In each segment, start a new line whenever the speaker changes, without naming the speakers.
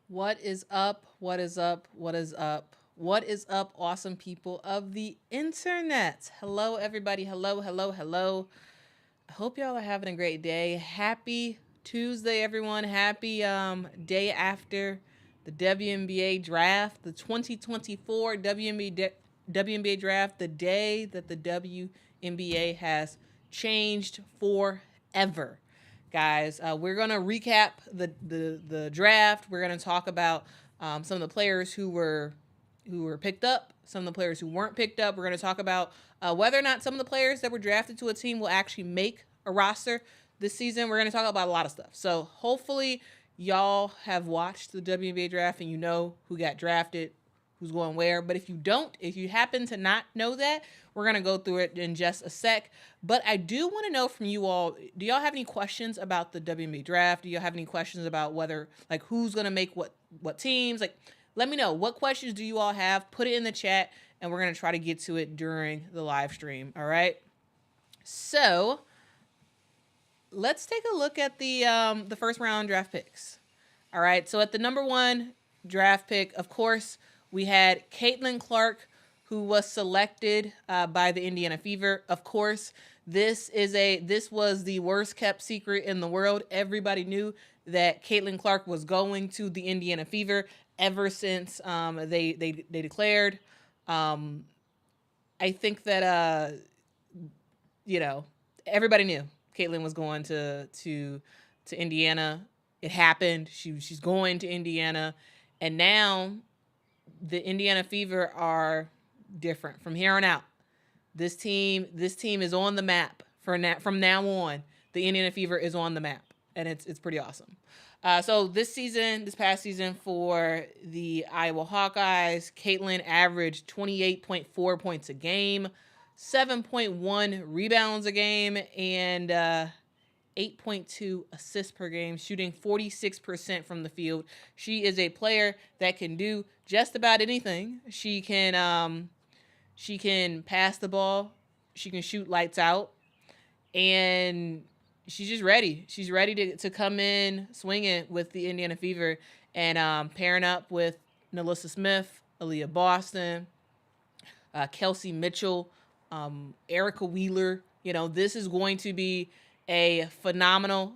What is up? What is up? What is up? What is up, awesome people of the internet? Hello, everybody. Hello, hello, hello. I hope y'all are having a great day. Happy Tuesday, everyone. Happy day after the WNBA draft, the 2024 WNBA draft, the day that the WNBA has changed forever. Guys, we're gonna recap the draft. We're gonna talk about some of the players who were picked up, some of the players who weren't picked up. We're going to talk about whether or not some of the players that were drafted to a team will actually make a roster this season. We're going to talk about a lot of stuff. So hopefully y'all have watched the WNBA draft and you know who got drafted, who's going where. But if you don't, if you happen to not know that, we're going to go through it in just a sec. But I do want to know from you all, do y'all have any questions about the WNBA draft? Do y'all have any questions about whether, like, who's going to make what teams? Like, let me know, what questions do you all have? Put it in the chat, and we're going to try to get to it during the live stream, all right? So let's take a look at the first round draft picks. All right, so at the number one draft pick, of course, we had Caitlin Clark, who was selected by the Indiana Fever. Of course, this was the worst kept secret in the world. Everybody knew that Caitlin Clark was going to the Indiana Fever ever since they declared. I think that everybody knew Caitlin was going to Indiana. It happened. She's going to Indiana, and now the Indiana Fever are different from here on out. This team is on the map from now on. The Indiana Fever is on the map, and it's pretty awesome. So this past season for the Iowa Hawkeyes, Caitlin averaged 28.4 points a game, 7.1 rebounds a game, and 8.2 assists per game, shooting 46% from the field. She is a player that can do just about anything. She can pass the ball, she can shoot lights out, and she's just ready. She's ready to come in swinging with the Indiana Fever and pairing up with Nalissa Smith, Aaliyah Boston, Kelsey Mitchell, Erica Wheeler. This is going to be a phenomenal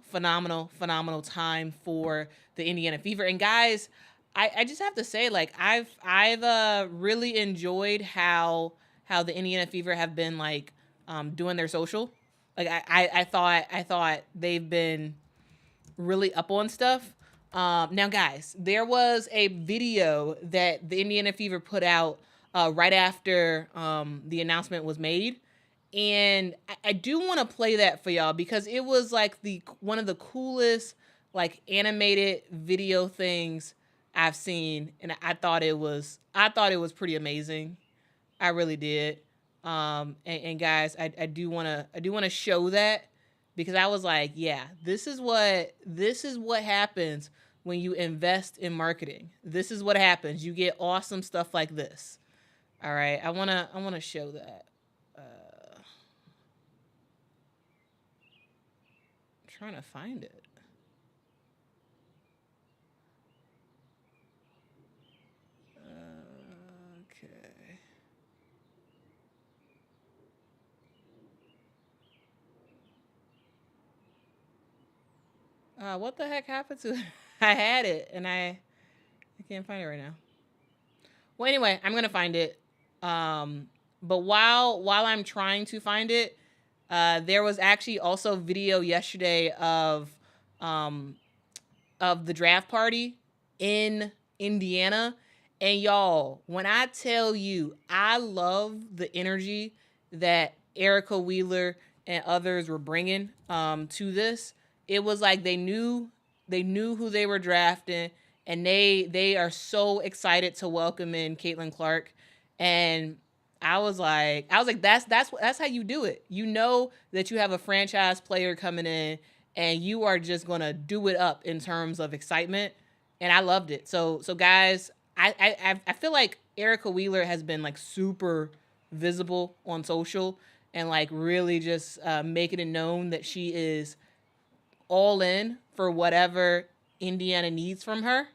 time for the Indiana Fever. And guys, I just have to say, like, I've really enjoyed how the Indiana Fever have been, like, doing their social. Like, I thought they've been really up on stuff. Now, guys, there was a video that the Indiana Fever put out right after the announcement was made, and I do want to play that for y'all because it was like one of the coolest, like, animated video things I've seen, and I thought it was pretty amazing. I really did. And guys, I do wanna show that because I was like, yeah, this is what happens when you invest in marketing. This is what happens. You get awesome stuff like this. All right, I wanna show that. Trying to find it. Okay. What the heck happened to it? I had it and I can't find it right now. Well, anyway, I'm gonna find it. But while I'm trying to find it, there was actually also video yesterday of the draft party in Indiana. And y'all, when I tell you, I love the energy that Erica Wheeler and others were bringing to this. It was like they knew who they were drafting, and they are so excited to welcome in Caitlin Clark. And I was like, that's how you do it. You know that you have a franchise player coming in, and you are just gonna do it up in terms of excitement. And I loved it. So guys, I feel like Erica Wheeler has been, like, super visible on social and, like, really just making it known that she is all in for whatever Indiana needs from her.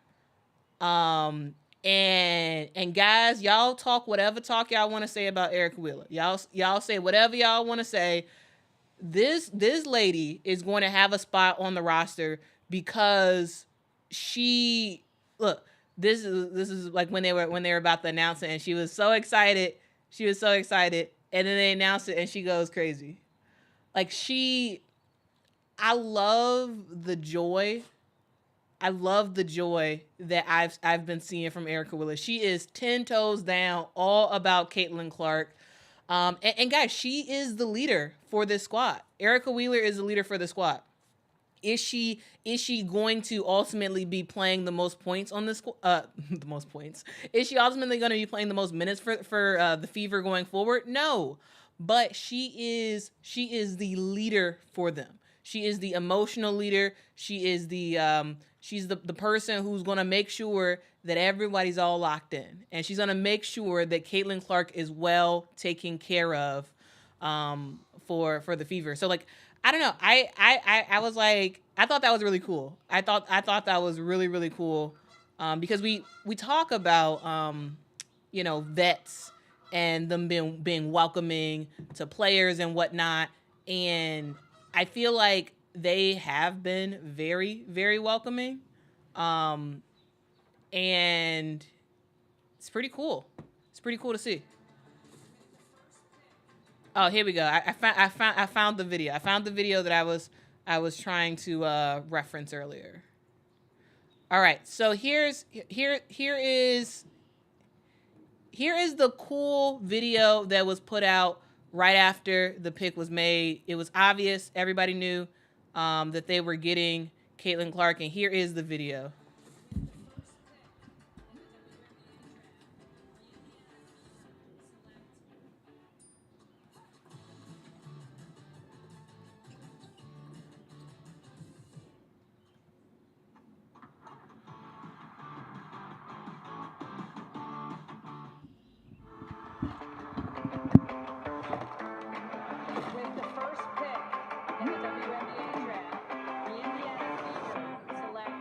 Um, and guys, y'all talk whatever talk y'all want to say about Erica Wheeler. Y'all say whatever y'all want to say. This lady is going to have a spot on the roster because she look. This is like when they were about to announce it, and she was so excited. She was so excited, and then they announced it, and she goes crazy. Like I love the joy. I love the joy that I've been seeing from Erica Wheeler. She is 10 toes down, all about Caitlin Clark. And guys, she is the leader for this squad. Erica Wheeler is the leader for the squad. Is she going to ultimately be playing the most points on this the most points? Is she ultimately going to be playing the most minutes for the Fever going forward? No. But she is the leader for them. She is the emotional leader. She is she's the person who's going to make sure that everybody's all locked in. And she's going to make sure that Caitlin Clark is well taken care of for the Fever. So like I don't know. I was like, I thought that was really cool. I thought that was really, really cool. Because we talk about vets and them being welcoming to players and whatnot. And I feel like they have been very, very welcoming. And it's pretty cool. It's pretty cool to see. Oh, here we go. I found the video. I found the video that I was trying to reference earlier. All right. So here is the cool video that was put out right after the pick was made. It was obvious. Everybody knew that they were getting Caitlin Clark, and here is the video.
With the first pick in the WNBA draft, the Indiana Fever select.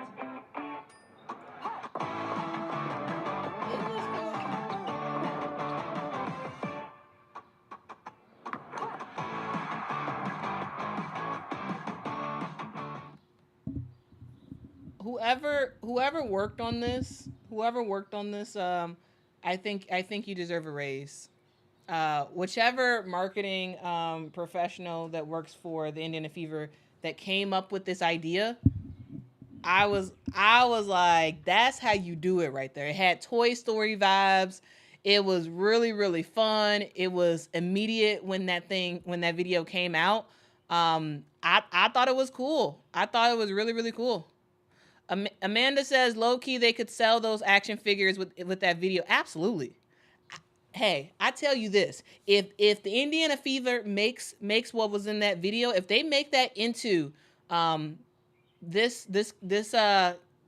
Whoever worked on this, I think you deserve a raise. Whichever marketing professional that works for the Indiana Fever that came up with this idea, I was like, that's how you do it right there. It had Toy Story vibes. It was really, really fun. It was immediate when that video came out. I thought it was cool. I thought it was really, really cool. Amanda says low key they could sell those action figures with that video. Absolutely. Hey, I tell you this: if the Indiana Fever makes what was in that video, if they make that into this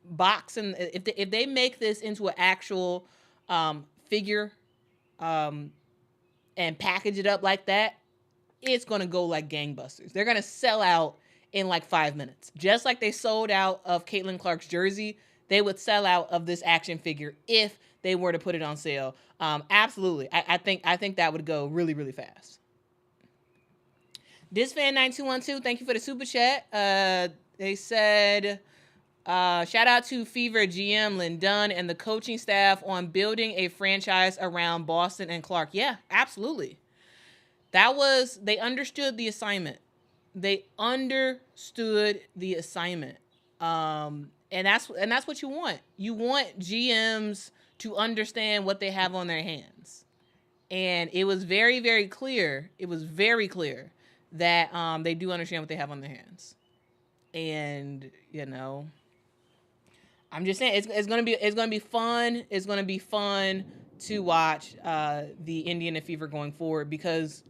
box, and if they make this into an actual figure and package it up like that, it's gonna go like gangbusters. They're gonna sell out in like 5 minutes, just like they sold out of Caitlin Clark's jersey. They would sell out of this action figure if they were to put it on sale. Absolutely, I think that would go really, really fast. Disfan9212, thank you for the super chat. They said, shout out to Fever GM Lynn Dunn and the coaching staff on building a franchise around Boston and Clark. Yeah, absolutely. They understood the assignment. They understood the assignment. And that's what you want. You want GMs to understand what they have on their hands. And it was very, very clear. It was very clear that they do understand what they have on their hands. And I'm just saying it's gonna be fun. It's gonna be fun to watch the Indiana Fever going forward, because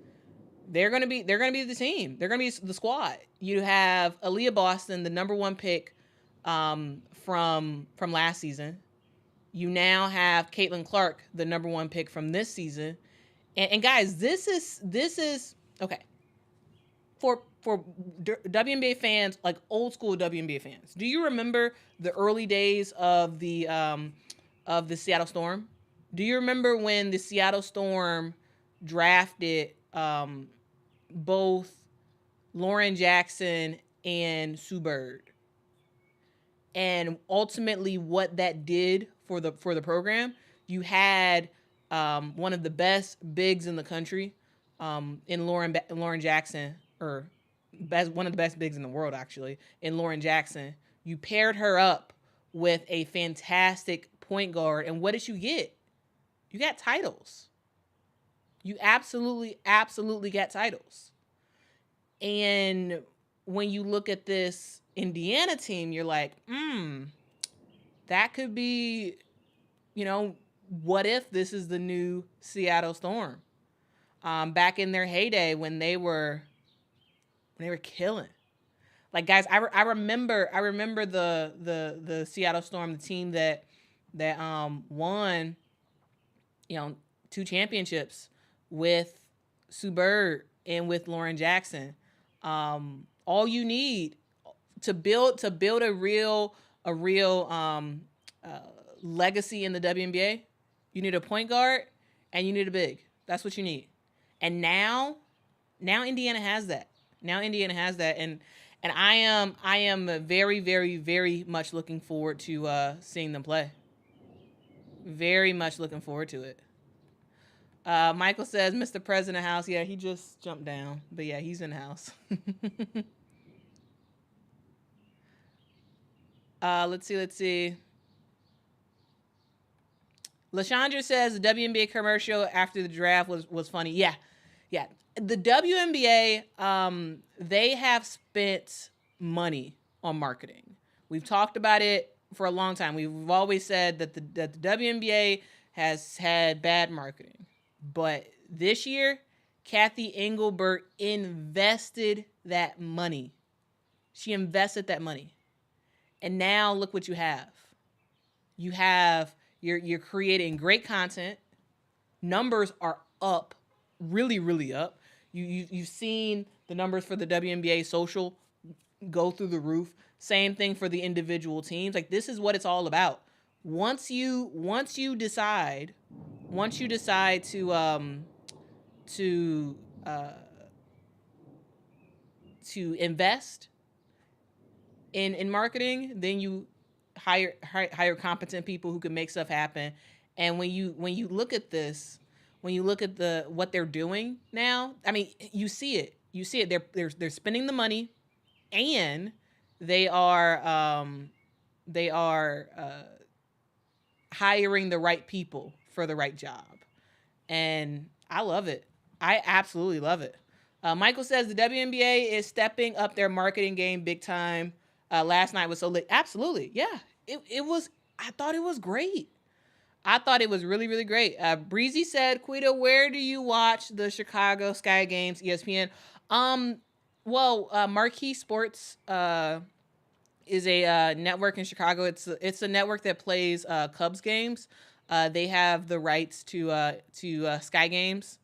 they're gonna be the team. They're gonna be the squad. You have Aaliyah Boston, the number 1 pick from last season. You now have Caitlin Clark, the number 1 pick from this season. And guys, this is okay. For for WNBA fans, like old school WNBA fans, do you remember the early days of the Seattle Storm? Do you remember when the Seattle Storm drafted both Lauren Jackson and Sue Bird, and ultimately what that did for the program? You had one of the best bigs in the country, in Lauren Jackson, or one of the best bigs in the world actually, in Lauren Jackson. You paired her up with a fantastic point guard, and what did you get? You got titles. You absolutely got titles. And when you look at this Indiana team, you're like, that could be, what if this is the new Seattle Storm? Back in their heyday when they were killing. Like, guys, I remember the Seattle Storm, the team that won, 2 championships with Sue Bird and with Lauren Jackson. All you need to build a real legacy in the WNBA, you need a point guard and you need a big. That's what you need. And now Indiana has that. And I am very, very, very much looking forward to seeing them play. Very much looking forward to it. Michael says, Mr. President House. Yeah, he just jumped down. But yeah, he's in the house. Let's see. LaShandra says the WNBA commercial after the draft was funny. Yeah. The WNBA, they have spent money on marketing. We've talked about it for a long time. We've always said that the WNBA has had bad marketing. But this year, Kathy Engelbert invested that money. She invested that money. And now look what you have. You're creating great content. Numbers are up, really, really up. You've seen the numbers for the WNBA social go through the roof. Same thing for the individual teams. Like, this is what it's all about. Once you decide to invest in marketing, then you hire competent people who can make stuff happen. And when you look at this, when you look at what they're doing now, I mean, you see it. They're spending the money, and they are hiring the right people for the right job. And I love it. I absolutely love it. Michael says the WNBA is stepping up their marketing game big time. Last night was so lit. Absolutely. Yeah. It was, I thought it was great. I thought it was really, really great. Breezy said, Quita, where do you watch the Chicago Sky Games, ESPN? Marquee Sports is a network in Chicago. It's a network that plays Cubs games. They have the rights to Sky Games.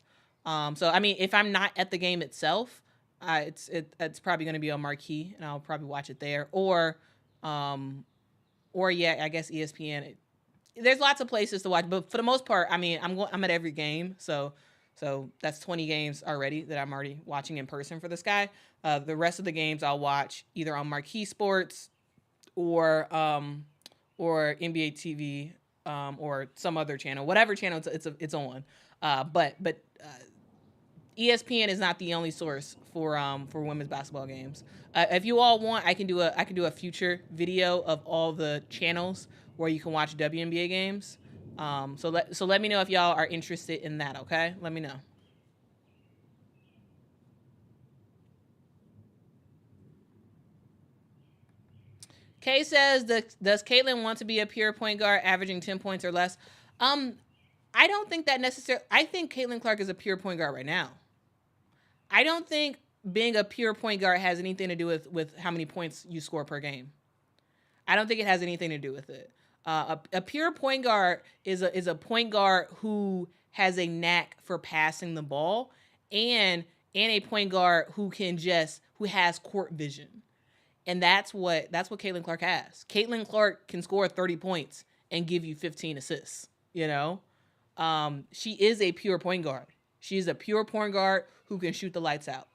So I mean, if I'm not at the game itself, it's probably going to be on Marquee, and I'll probably watch it there. Or yeah, I guess ESPN. There's lots of places to watch, but for the most part, I mean, I'm at every game, so that's 20 games already that I'm already watching in person for the Sky. The rest of the games I'll watch either on Marquee Sports or NBA TV, or some other channel, whatever channel it's on. But ESPN is not the only source for women's basketball games. If you all want, I can do a future video of all the channels where you can watch WNBA games. So let me know if y'all are interested in that. Okay, let me know. Kay says, does Caitlin want to be a pure point guard, averaging 10 points or less? I don't think that necessarily. I think Caitlin Clark is a pure point guard right now. I don't think being a pure point guard has anything to do with how many points you score per game. I don't think it has anything to do with it. A pure point guard is a point guard who has a knack for passing the ball, and a point guard who who has court vision. And that's what Caitlin Clark has. Caitlin Clark can score 30 points and give you 15 assists, you know? She is a pure point guard. She's a pure point guard who can shoot the lights out.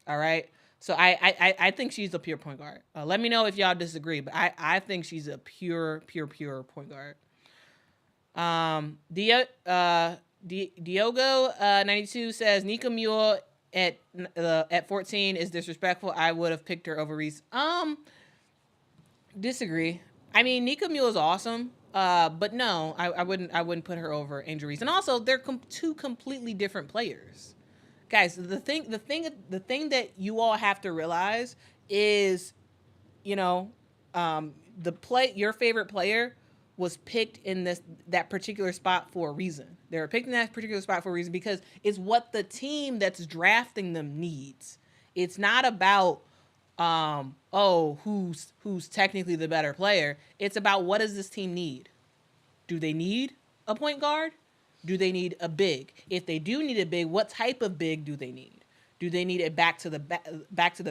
All right. So I think she's a pure point guard. Let me know if y'all disagree, but I think she's a pure point guard. Diogo 92 says Nika Mule at 14 is disrespectful. I would have picked her over Reese. Disagree. I mean, Nika Mule is awesome. But no, I wouldn't put her over Angel Reese. And also, they're two completely different players. Guys, the thing that you all have to realize is, your favorite player was picked in that particular spot for a reason. They were picked in that particular spot for a reason because it's what the team that's drafting them needs. It's not about who's technically the better player. It's about what does this team need? Do they need a point guard? Do they need a big? If they do need a big, what type of big do they need? Do they need a back to the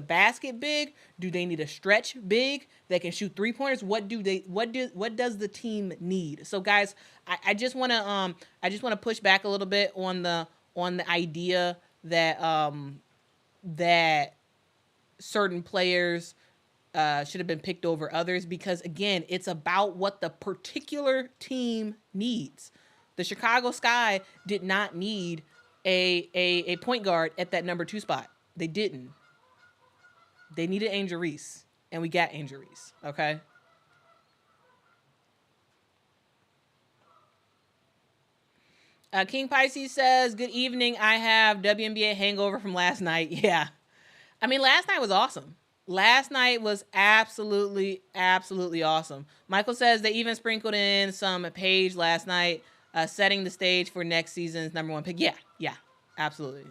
basket big? Do they need a stretch big that can shoot 3-pointers? What does the team need? So guys, I just want to push back a little bit on the idea that that certain players should have been picked over others, because again, it's about what the particular team needs. The Chicago Sky did not need a point guard at that number 2 spot. They didn't. They needed Angel Reese, and we got Angel Reese. Okay. King Pisces says, "Good evening. I have WNBA hangover from last night." Yeah. I mean, last night was awesome. Last night was absolutely awesome. Michael says they even sprinkled in some Paige last night, setting the stage for next season's number 1 pick. Yeah, absolutely.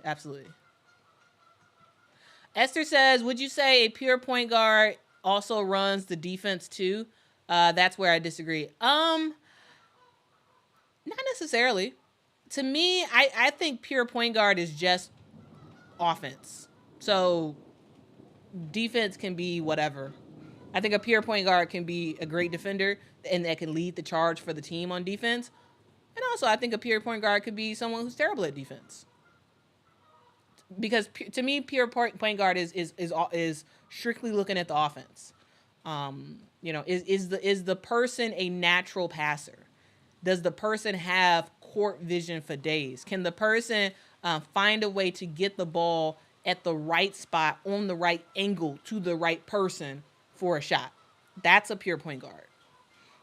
Esther says, would you say a pure point guard also runs the defense too? That's where I disagree. Not necessarily. To me, I think pure point guard is just offense. So defense can be whatever. I think a pure point guard can be a great defender and that can lead the charge for the team on defense. And also, I think a pure point guard could be someone who's terrible at defense. Because to me, pure point guard is strictly looking at the offense. Is the person a natural passer? Does the person have court vision for days? Can the person find a way to get the ball at the right spot, on the right angle, to the right person for a shot? That's a pure point guard.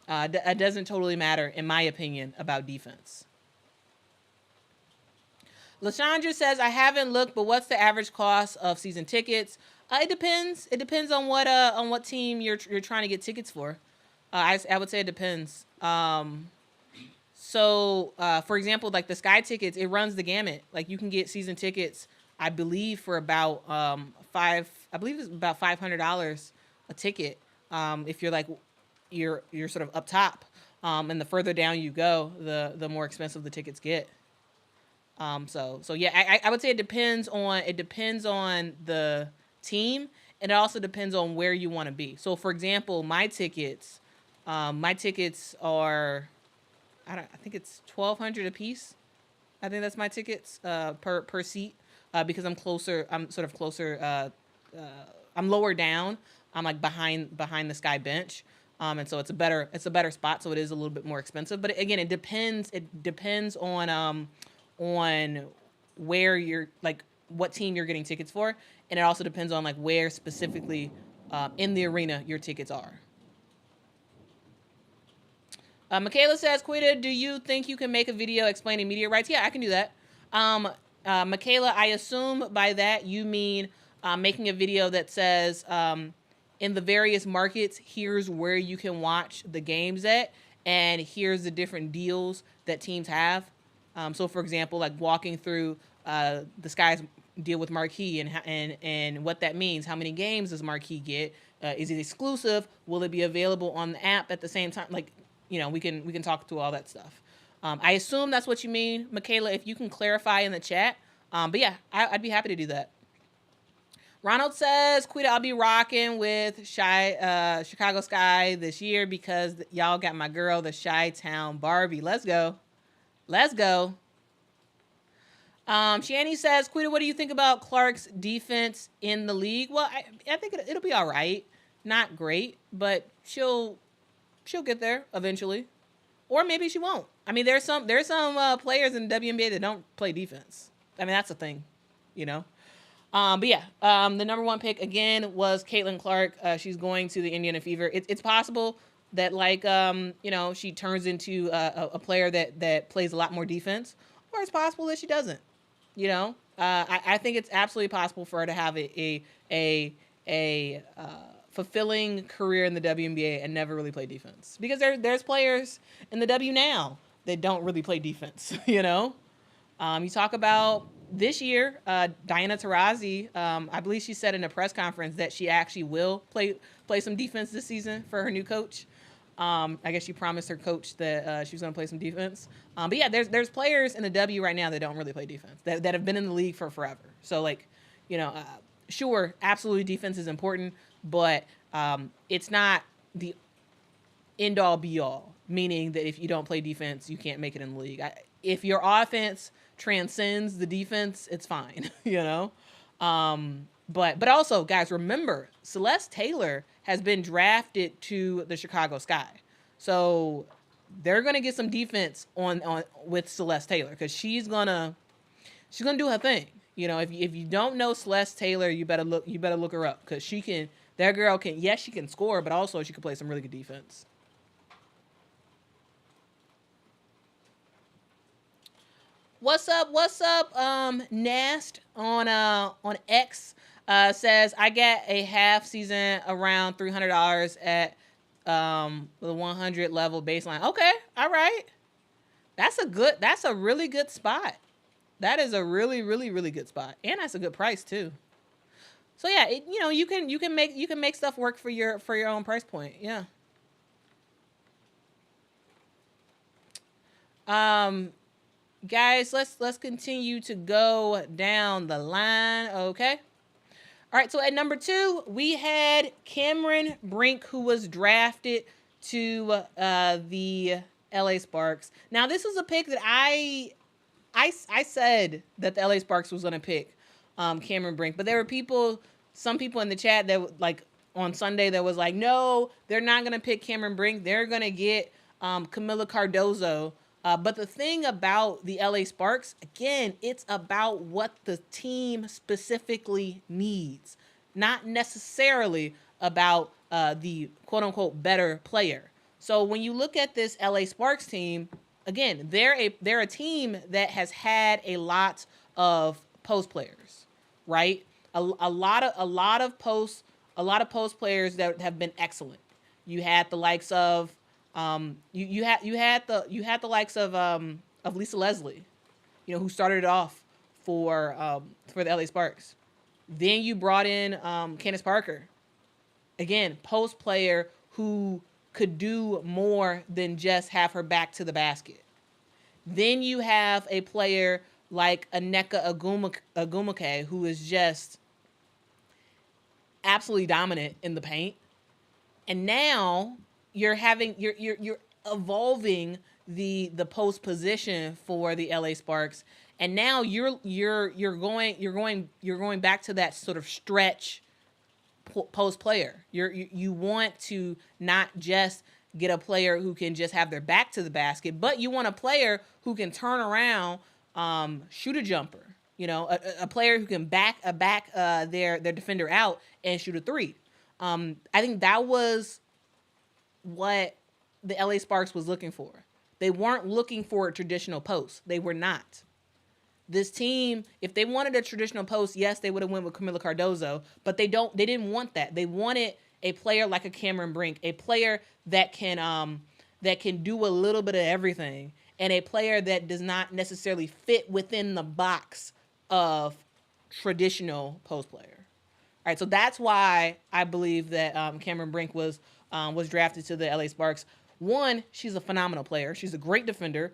It doesn't totally matter, in my opinion, about defense. LaShandra says, I haven't looked, but what's the average cost of season tickets? It depends. It depends on what team you're trying to get tickets for. I would say it depends. So, for example, like the Sky tickets, it runs the gamut. Like you can get season tickets, I believe, for about about $500 a ticket. If you're like you're sort of up top, and the further down you go, the more expensive the tickets get. So yeah, I would say it depends on the team, and it also depends on where you want to be. So for example, my tickets are, I think it's $1,200 a piece. I think that's my tickets per seat, because I'm closer. I'm sort of closer. I'm lower down. I'm like behind the Sky bench, and so it's a better spot. So it is a little bit more expensive. But again, it depends. It depends on where you're, like what team you're getting tickets for, and it also depends on like where specifically in the arena your tickets are. Michaela says, Quita, do you think you can make a video explaining media rights? Yeah, I can do that. Michaela, I assume by that you mean making a video that says in the various markets, here's where you can watch the games at, and here's the different deals that teams have. So, for example, like walking through the Sky's deal with Marquee and what that means. How many games does Marquee get? Is it exclusive? Will it be available on the app at the same time? Like, we can talk through all that stuff. I assume that's what you mean, Michaela, if you can clarify in the chat. But yeah, I'd be happy to do that. Ronald says, Quita, I'll be rocking with Chicago Sky this year because y'all got my girl, the Chi-Town Barbie. Let's go. Let's go. Shani says, Quita, what do you think about Clark's defense in the league? Well, I think it'll be all right. Not great, but she'll get there eventually. Or maybe she won't. I mean, there's some players in the WNBA that don't play defense. I mean, that's a thing, you know? But yeah, the number one pick again was Caitlin Clark. She's going to the Indiana Fever. It's possible that she turns into a player that plays a lot more defense, or it's possible that she doesn't. I think it's absolutely possible for her to have a fulfilling career in the WNBA and never really play defense, because there's players in the W now that don't really play defense. You talk about this year, Diana Taurasi, I believe she said in a press conference that she actually will play some defense this season for her new coach. I guess she promised her coach that she was going to play some defense. But yeah, there's players in the W right now that don't really play defense, that have been in the league for forever. So sure, absolutely defense is important, but it's not the end all be all, meaning that if you don't play defense, you can't make it in the league. If your offense transcends the defense, it's fine, But also, guys, remember, Celeste Taylor has been drafted to the Chicago Sky. So they're going to get some defense on with Celeste Taylor, because she's going to do her thing. If you don't know Celeste Taylor, you better look her up, because she can score, but also she can play some really good defense. What's up, Nast on X says, I get a half season around $300 at the 100 level baseline. Okay, all right. That's a really good spot. That is a really, really, really good spot. And that's a good price too. So yeah, you can make stuff work for your own price point. Yeah. Guys, let's continue to go down the line, okay? All right, so at number 2, we had Cameron Brink, who was drafted to the LA Sparks. Now, this was a pick that I said that the LA Sparks was going to pick Cameron Brink, but there were some people in the chat that on Sunday that was like, no, they're not going to pick Cameron Brink. They're going to get Camila Cardozo. But the thing about the LA Sparks, again, it's about what the team specifically needs, not necessarily about the quote-unquote better player. So when you look at this LA Sparks team, again, they're a team that has had a lot of post players, right? A lot of post players that have been excellent. You had the likes of you had the likes of Lisa Leslie, who started it off for the LA Sparks. Then you brought in Candace Parker, again, post player who could do more than just have her back to the basket. Then you have a player like Aneka Agumake, who is just absolutely dominant in the paint. And now you're evolving the post position for the LA Sparks, and now you're going back to that sort of stretch post player. You want to not just get a player who can just have their back to the basket, but you want a player who can turn around, shoot a jumper. A player who can back their defender out and shoot a three. I think that was what the LA Sparks was looking for. They weren't looking for a traditional post. They were not. This team, if they wanted a traditional post, yes, they would have went with Camila Cardozo, but they didn't want that. They wanted a player like a Cameron Brink, a player that can do a little bit of everything, and a player that does not necessarily fit within the box of traditional post player. All right, so that's why I believe that Cameron Brink was drafted to the LA Sparks. One, she's a phenomenal player. She's a great defender,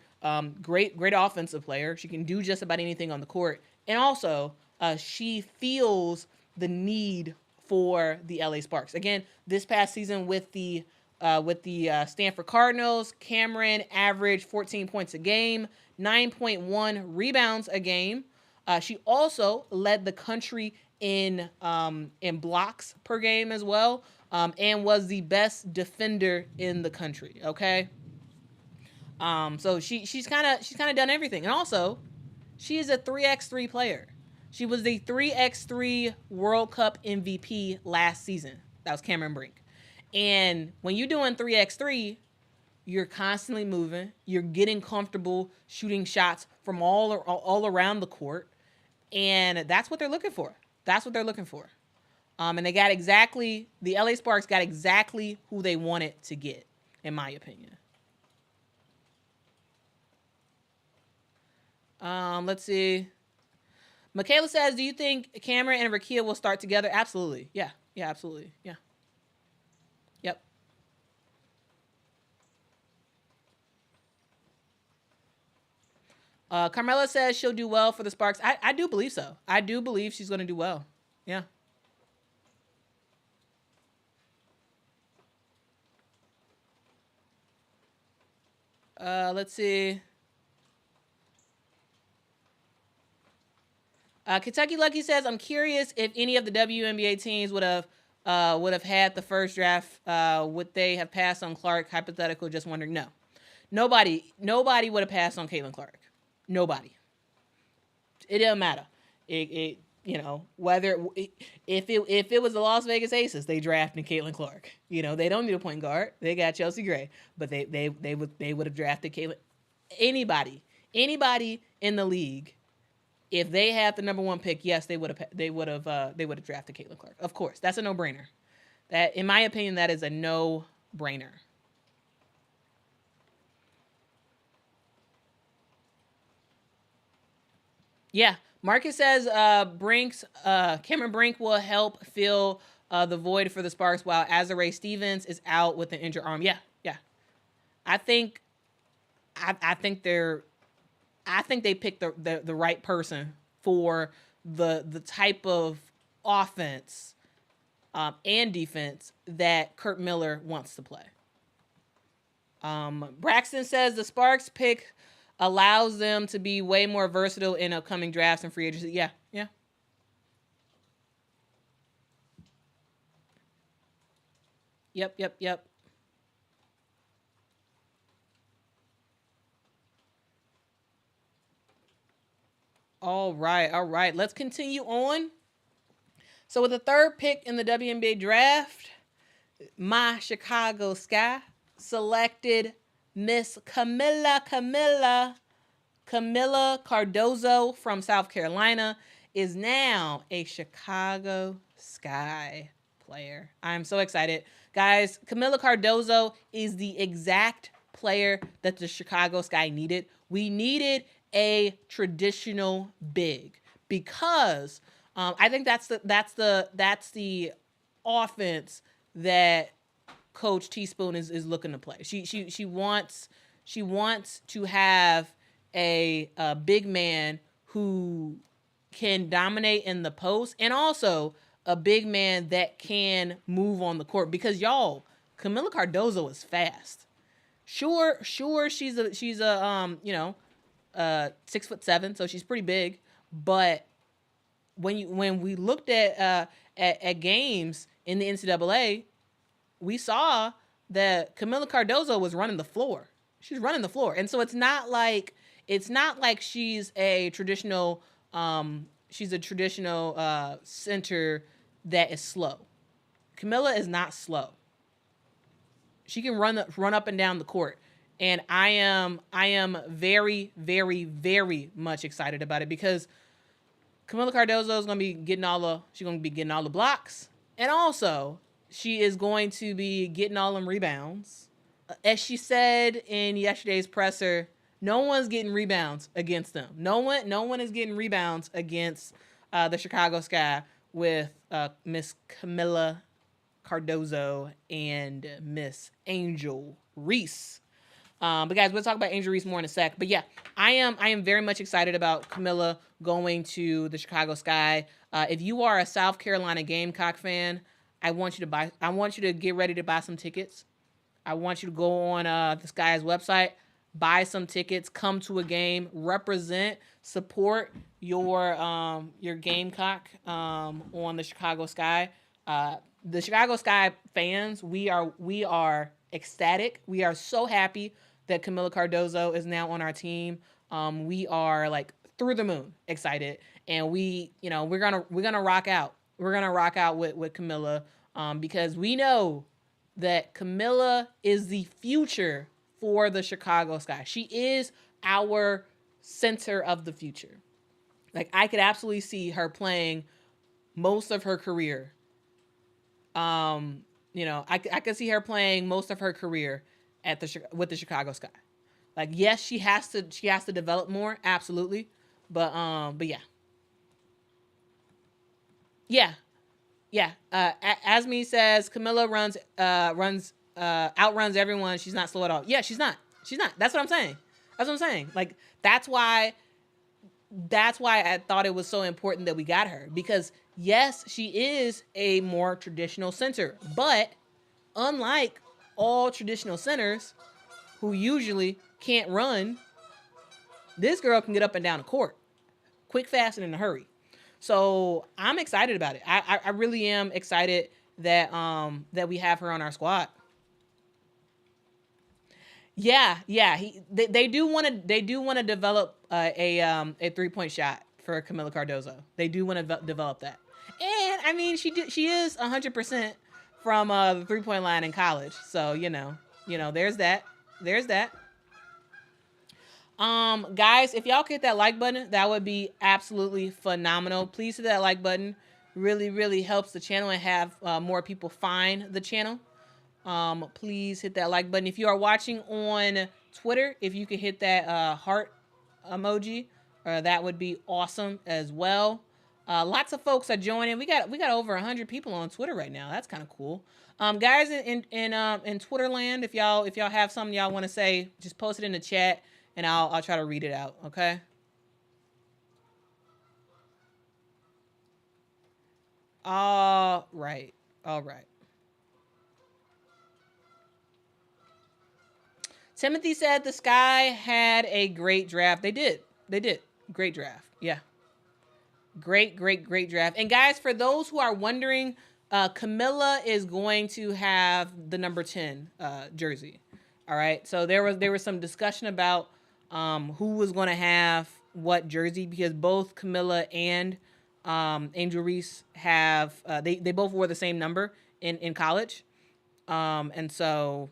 great offensive player. She can do just about anything on the court. And also, she feels the need for the LA Sparks. Again, this past season with the Stanford Cardinals, Cameron averaged 14 points a game, 9.1 rebounds a game. She also led the country in blocks per game as well, and was the best defender in the country. Okay, so she's kind of done everything, and also she is a 3x3 player. She was the 3x3 World Cup MVP last season. That was Cameron Brink. And when you're doing 3x3, you're constantly moving. You're getting comfortable shooting shots from all around the court. And that's what they're looking for. That's what they're looking for. And the LA Sparks got exactly who they wanted to get, in my opinion. Let's see. Michaela says, do you think Cameron and Rakia will start together? Absolutely. Yeah, absolutely. Yeah. Yep. Carmela says she'll do well for the Sparks. I do believe so. I do believe she's going to do well. Yeah. Let's see. Kentucky Lucky says, I'm curious if any of the WNBA teams would have had the first draft. Would they have passed on Clark? Hypothetical, just wondering. No. Nobody would have passed on Caitlin Clark. Nobody. It doesn't matter. Whether if it was the Las Vegas Aces, they drafted Caitlin Clark. They don't need a point guard. They got Chelsea Gray, but they would have drafted Caitlin. Anybody in the league, if they had the number one pick, yes, they would have drafted Caitlin Clark. Of course, that's a no-brainer. That, in my opinion, that is a no-brainer. Yeah, Marcus says Cameron Brink will help fill the void for the Sparks while Azare Stevens is out with an injured arm. Yeah. I think they picked the right person for the type of offense and defense that Kurt Miller wants to play. Braxton says the Sparks pick allows them to be way more versatile in upcoming drafts and free agency. Yeah. Yep. All right. Let's continue on. So with the third pick in the WNBA draft, my Chicago Sky selected Miss Camila Cardozo from South Carolina, is now a Chicago Sky player. I'm so excited. Guys, Camila Cardozo is the exact player that the Chicago Sky needed. We needed a traditional big because I think that's the offense that Coach Teaspoon is looking to play. She wants to have a big man who can dominate in the post, and also a big man that can move on the court. Because y'all, Camila Cardozo is fast. Sure, she's a 6'7", so she's pretty big. But when we looked at games in the NCAA, we saw that Camila Cardozo was running the floor. She's running the floor, and so it's not like she's a traditional center that is slow. Camila is not slow. She can run up and down the court, and I am very, very, very much excited about it because Camila Cardozo is going to be getting all the blocks, and also she is going to be getting all them rebounds. As she said in yesterday's presser, no one's getting rebounds against them. No one is getting rebounds against the Chicago Sky with Miss Camila Cardozo and Miss Angel Reese. But guys, we'll talk about Angel Reese more in a sec. But yeah, I am very much excited about Camilla going to the Chicago Sky. If you are a South Carolina Gamecock fan, I want you to get ready to buy some tickets. I want you to go on the Sky's website, buy some tickets, come to a game, represent, support your Gamecock on the Chicago Sky. The Chicago Sky fans, we are ecstatic. We are so happy that Camila Cardozo is now on our team. We are like through the moon excited, and we're gonna rock out. We're gonna rock out with Camilla because we know that Camilla is the future for the Chicago Sky. She is our center of the future. Like, I could absolutely see her playing most of her career. I could see her playing most of her career with the Chicago Sky. Like, yes, she has to develop more, absolutely, but yeah. Asmi says Camilla outruns everyone. She's not slow at all. Yeah, she's not. That's what I'm saying. Like, that's why I thought it was so important that we got her, because yes, she is a more traditional center, but unlike all traditional centers who usually can't run, this girl can get up and down the court quick, fast, and in a hurry. So I'm excited about it. I really am excited that we have her on our squad. Yeah. They do want to develop a 3-point shot for Camila Cardozo. They do want to develop that. And I mean, she is 100% from the 3-point line in college. So there's that. Guys, if y'all could hit that like button, that would be absolutely phenomenal. Please hit that like button. Really, really helps the channel and have more people find the channel. Please hit that like button. If you are watching on Twitter, if you could hit that heart emoji, that would be awesome as well. Lots of folks are joining. We got over 100 people on Twitter right now. That's kind of cool. Guys in Twitter land, if y'all have something y'all want to say, just post it in the chat and I'll try to read it out. Okay. All right. Timothy said the Sky had a great draft. They did. Great draft. Yeah. Great draft. And guys, for those who are wondering, Camilla is going to have the number 10 jersey. All right. So there was some discussion about who was going to have what jersey, because both Camilla and Angel Reese have they both wore the same number in college. And so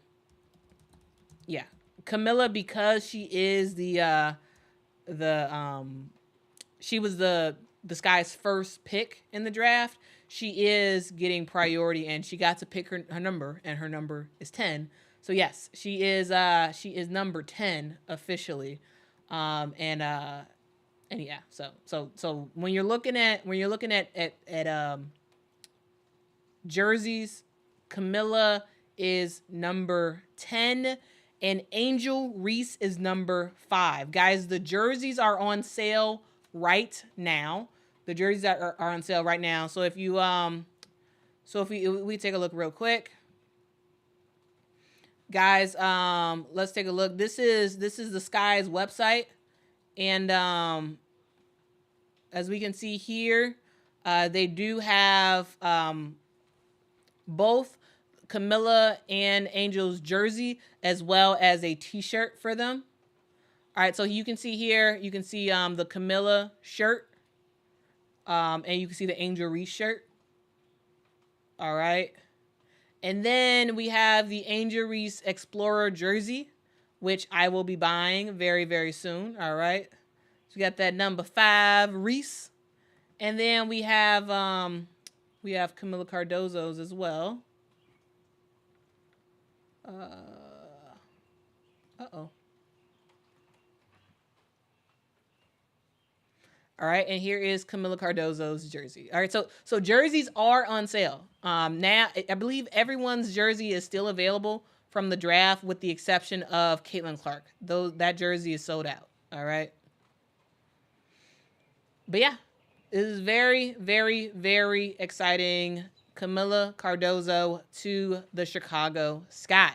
yeah, Camilla, because she is she was the Sky's first pick in the draft, she is getting priority, and she got to pick her number, and her number is 10. So yes, she is number 10 officially. And yeah, so when you're looking at jerseys, Camilla is number 10 and Angel Reese is number 5. Guys, the jerseys are on sale right now. The jerseys are on sale right now. So if we take a look real quick. Guys, let's take a look. This is the Sky's website, and as we can see here, they do have both Camilla and Angel's jersey as well as a t-shirt for them. All right, so you can see here, the Camilla shirt, and you can see the Angel Reese shirt. All right. And then we have the Angel Reese Explorer jersey, which I will be buying very, very soon. All right. So we got that number 5 Reese. And then we have Camila Cardozo's as well. Uh-oh. All right, and here is Camila Cardozo's jersey. All right, so jerseys are on sale. Now, I believe everyone's jersey is still available from the draft, with the exception of Caitlin Clark. That jersey is sold out. All right. But yeah, it is very, very, very exciting. Camila Cardozo to the Chicago Sky.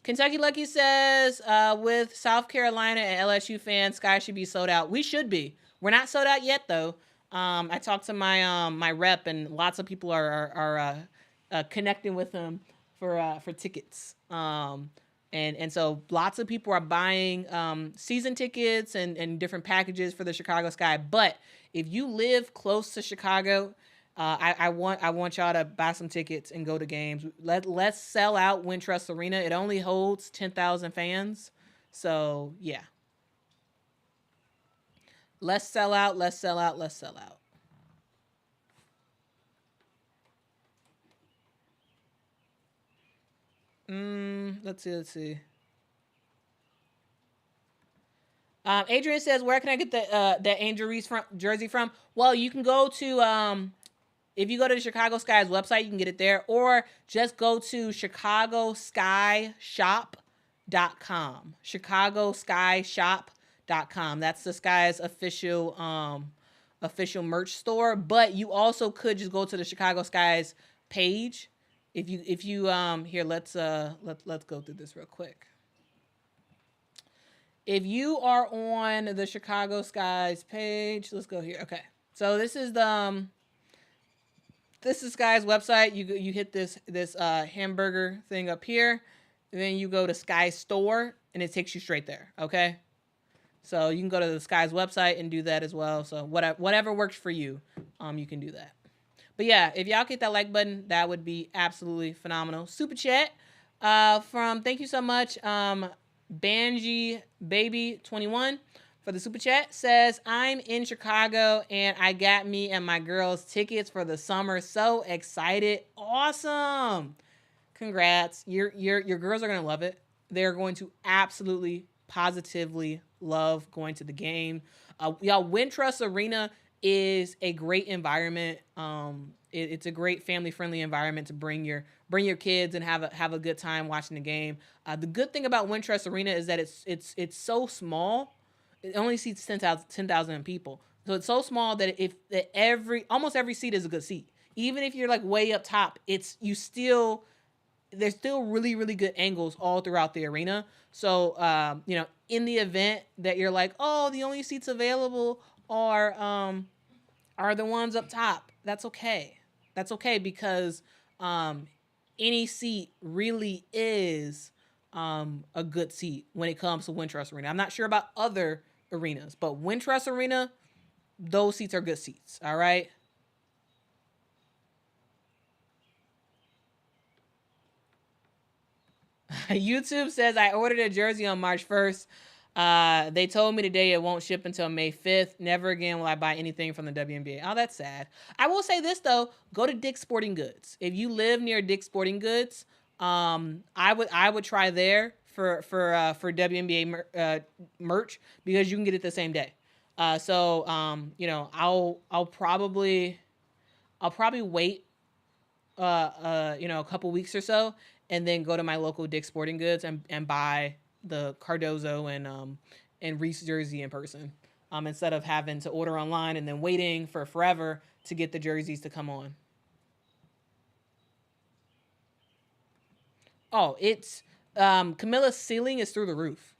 Kentucky Lucky says, with South Carolina and LSU fans, Sky should be sold out. We should be. We're not sold out yet, though. I talked to my rep, and lots of people are connecting with him for tickets. And so lots of people are buying season tickets and different packages for the Chicago Sky. But if you live close to Chicago, I want y'all to buy some tickets and go to games. Let's sell out Wintrust Arena. It only holds 10,000 fans. So yeah. Let's sell out. Let's sell out. Let's sell out. Let's see. Adrian says, where can I get the Angel Reese jersey from? Well, you can go to if you go to the Chicago Sky's website, you can get it there, or just go to chicagoSkyShop.com. chicagoSkyShop.com. That's the Sky's official merch store. But you also could just go to the Chicago Sky's page. If you here, let's go through this real quick. If you are on the Chicago Sky's page, let's go here. Okay, so this is Sky's website. You hit this hamburger thing up here, and then you go to Sky Store, and it takes you straight there. Okay, so you can go to the Sky's website and do that as well. So whatever works for you, you can do that. But yeah, if y'all hit that like button, that would be absolutely phenomenal. Super chat from, thank you so much, Banji Baby 21 for the super chat. Says, I'm in Chicago and I got me and my girls tickets for the summer. So excited. Awesome. Congrats. Your girls are going to love it. They're going to absolutely positively love going to the game. Y'all, Wintrust Arena is a great environment. It's a great family-friendly environment to bring your kids and have a good time watching the game. The good thing about Wintrust Arena is that it's so small. It only seats 10,000 people. So it's so small that almost every seat is a good seat. Even if you're like way up top, there's still really, really good angles all throughout the arena. So, in the event that you're like, oh, the only seats available are the ones up top, that's okay. That's okay, because any seat really is a good seat when it comes to Wintrust Arena. I'm not sure about other arenas, but Wintrust Arena, those seats are good seats. All right. YouTube says, I ordered a jersey on March 1st. They told me today it won't ship until May 5th. Never again will I buy anything from the WNBA. Oh, that's sad. I will say this though, go to Dick's Sporting Goods. If you live near Dick's Sporting Goods, I would try there for WNBA merch, because you can get it the same day. So I'll probably wait a couple weeks or so, and then go to my local Dick's Sporting Goods and buy the Cardozo and Reese jersey in person, instead of having to order online and then waiting for forever to get the jerseys to come on. Oh, it's Camilla's ceiling is through the roof.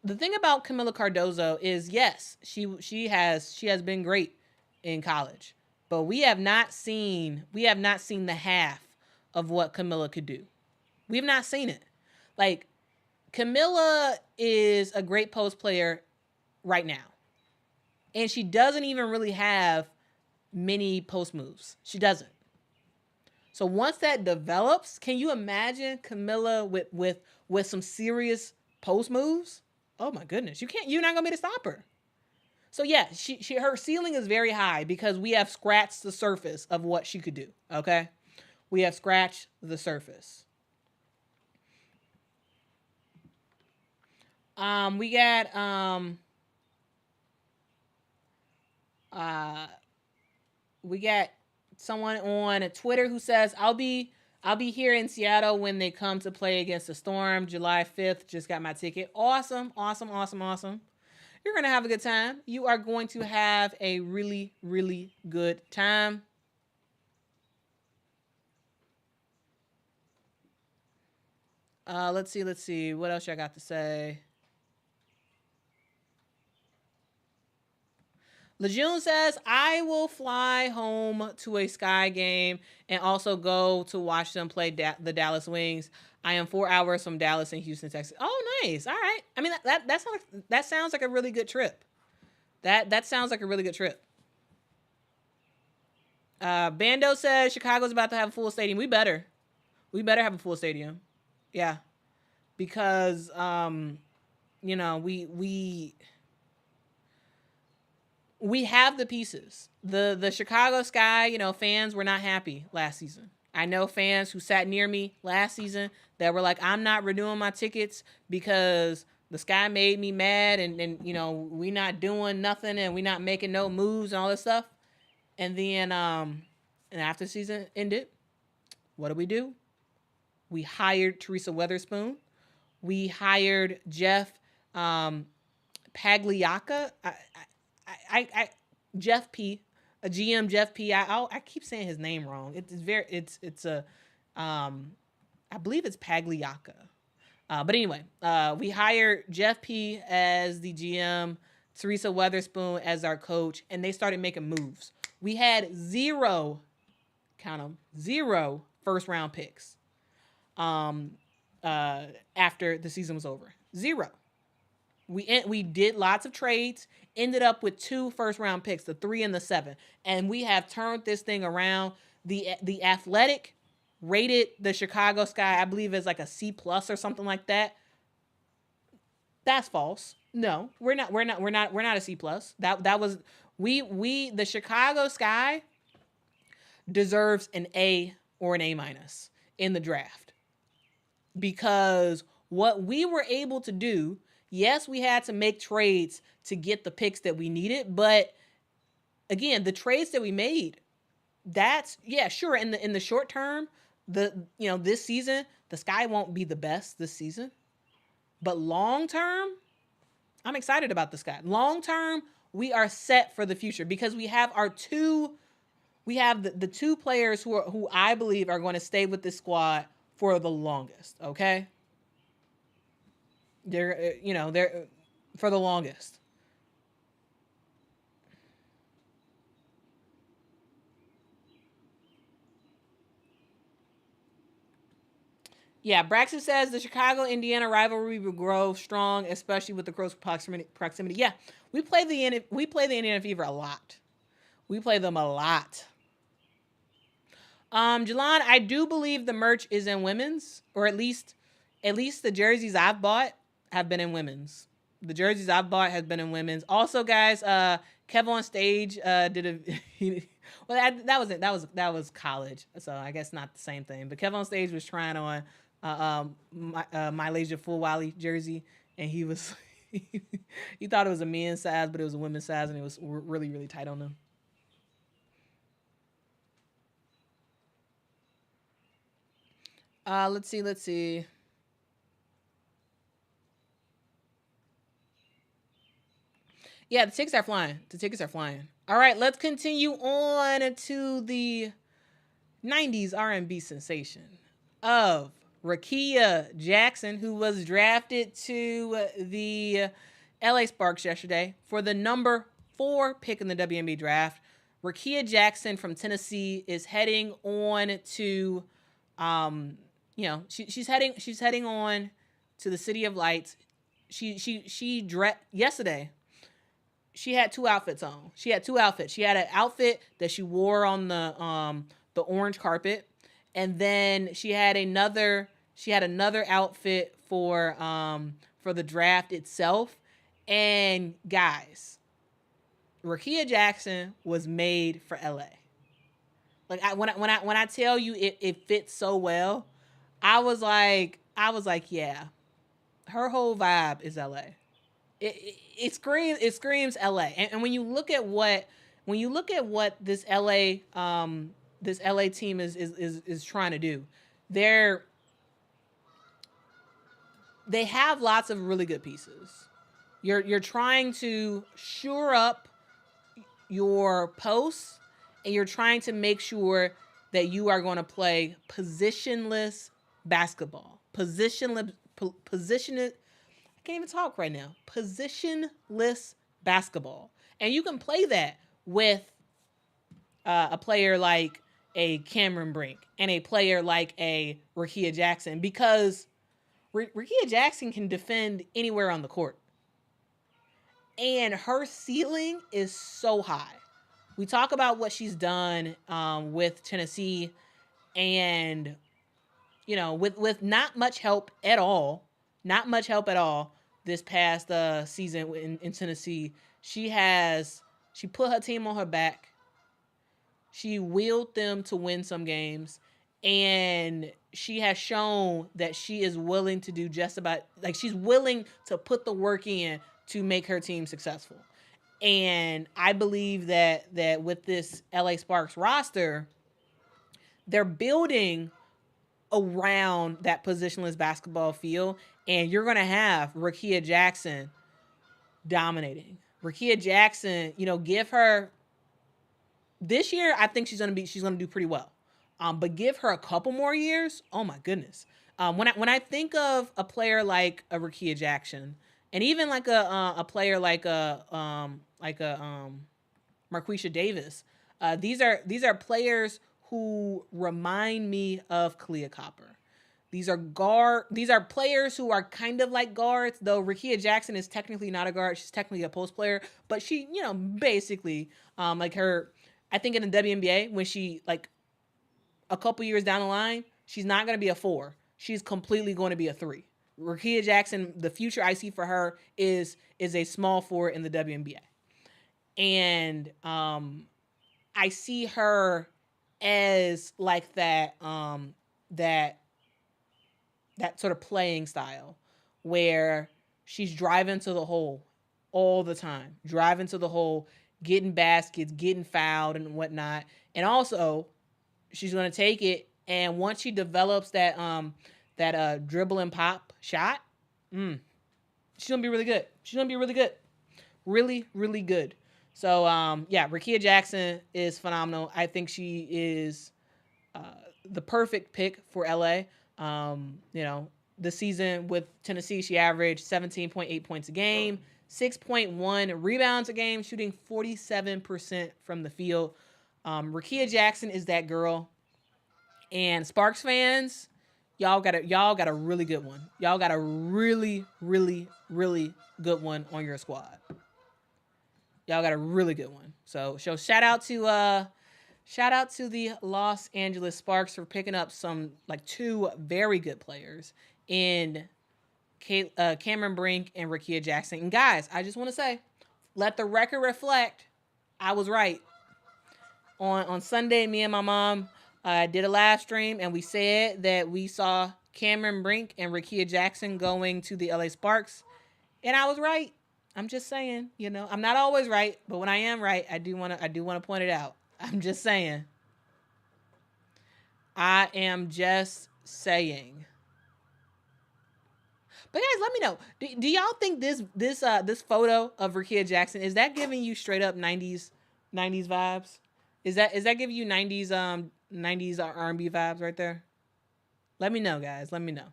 The thing about Camila Cardozo is, yes, she has been great in college, but we have not seen the half of what Camila could do. We've not seen it. Like, Camila is a great post player right now, and she doesn't even really have many post moves. She doesn't. So once that develops, can you imagine Camila with some serious post moves? Oh my goodness, you're not gonna be able to stop her. So yeah, her ceiling is very high because we have scratched the surface of what she could do. Okay, we have scratched the surface. We got someone on Twitter who says, I'll be here in Seattle when they come to play against the Storm, July 5th. Just got my ticket. Awesome. You're going to have a good time. You are going to have a really, really good time. Let's see. What else I got to say? Lejeune says, I will fly home to a Sky game and also go to watch them play the Dallas Wings. I am 4 hours from Dallas and Houston, Texas. Oh, nice. All right. I mean, that sounds like a really good trip. That sounds like a really good trip. Bando says Chicago's about to have a full stadium. We better have a full stadium. Yeah. Because, you know, we have the pieces. The Chicago Sky, you know, fans were not happy last season. I know fans who sat near me last season that were like, I'm not renewing my tickets because the Sky made me mad and you know, we not doing nothing and we not making no moves and all this stuff. And then and after the season ended, what do? We hired Teresa Weatherspoon. We hired Jeff Pagliacca. Jeff P, a GM Jeff P. I keep saying his name wrong. It's a I believe it's Pagliacca. But anyway, we hired Jeff P as the GM, Teresa Weatherspoon as our coach, and they started making moves. We had zero first round picks. After the season was over, 0. We did lots of trades, ended up with 2 first round picks, the 3 and the 7, and we have turned this thing around. The Athletic rated the Chicago Sky, I believe, as like a C+ or something like that. That's false. No, we're not a C+. That was the Chicago Sky deserves an A or an A- in the draft. Because what we were able to do, yes, we had to make trades to get the picks that we needed, but again, the trades that we made, that's, yeah, sure, in the short term, this season, the Sky won't be the best this season. But long term, I'm excited about the Sky. Long term, we are set for the future because we have the 2 players who I believe are going to stay with this squad for the longest, okay? They're for the longest. Yeah, Braxton says the Chicago-Indiana rivalry will grow strong, especially with the close proximity. Yeah, we play the Indiana Fever a lot. We play them a lot. Jelon, I do believe the merch is in women's, or at least the jerseys I've bought have been in women's. The jerseys I've bought has been in women's. Also, guys, Kev on stage did a well, that was college, so I guess not the same thing. But Kev on stage was trying on my Lasia Full Wally jersey, and he was he thought it was a men's size, but it was a women's size, and it was really, really tight on him. Let's see. Yeah, the tickets are flying. All right, let's continue on to the 90s R&B sensation of Rakia Jackson, who was drafted to the LA Sparks yesterday for the number 4 pick in the WNBA draft. Rakia Jackson from Tennessee is heading on to, she's heading on to the City of Lights. She dressed yesterday. She had 2 outfits on. She had an outfit that she wore on the orange carpet, and then she had another outfit for the draft itself. And guys, Rakia Jackson was made for LA. Like when I tell you it fits so well, I was like, yeah, her whole vibe is LA. It screams LA. And when you look at what this LA this LA team is trying to do. They're they have lots of really good pieces. You're trying to shore up your posts, and you're trying to make sure that you are going to play positionless basketball. Position. I can't even talk right now. Positionless basketball, and you can play that with a player like a Cameron Brink and a player like a Rickea Jackson, because Rickea Jackson can defend anywhere on the court. And her ceiling is so high. We talk about what she's done with Tennessee, and with not much help at all, this past season in Tennessee. She put her team on her back. She willed them to win some games, and she has shown that she is willing to do just about, like, she's willing to put the work in to make her team successful. And I believe that with this LA Sparks roster, they're building around that positionless basketball feel, and you're going to have Rickea Jackson dominating. Rickea Jackson, give her this year, I think she's gonna do pretty well. But give her a couple more years. Oh my goodness. When I think of a player like a Rickea Jackson, and even like a player like a Marquisha Davis, these are players who remind me of Kalia Copper. These are players who are kind of like guards, though Rickea Jackson is technically not a guard. She's technically a post player, but she, basically, like her, I think in the WNBA, when she, like, a couple years down the line, she's not going to be a 4. She's completely going to be a 3. Rickea Jackson, the future I see for her is a small 4 in the WNBA. And I see her as like that sort of playing style where she's driving to the hole all the time, getting baskets, getting fouled and whatnot. And also, she's going to take it, and once she develops that dribble and pop shot, she's going to be really good. Really, really good. So, Rickea Jackson is phenomenal. I think she is the perfect pick for LA. The season with Tennessee, she averaged 17.8 points a game, 6.1 rebounds a game, shooting 47% from the field. Rickea Jackson is that girl. And Sparks fans, y'all got a really good one. Y'all got a really, really, really good one on your squad. Y'all got a really good one. So shout out to the Los Angeles Sparks for picking up two very good players in Cameron Brink and Rickea Jackson. And guys, I just want to say, let the record reflect, I was right. On Sunday, me and my mom did a live stream, and we said that we saw Cameron Brink and Rickea Jackson going to the LA Sparks, and I was right. I'm just saying, I'm not always right, but when I am right, I do want to point it out. I'm just saying. I am just saying. But guys, let me know. Do y'all think this photo of Rickea Jackson, is that giving you straight up 90s vibes? Is that giving you 90s R&B vibes right there? Let me know, guys. Let me know.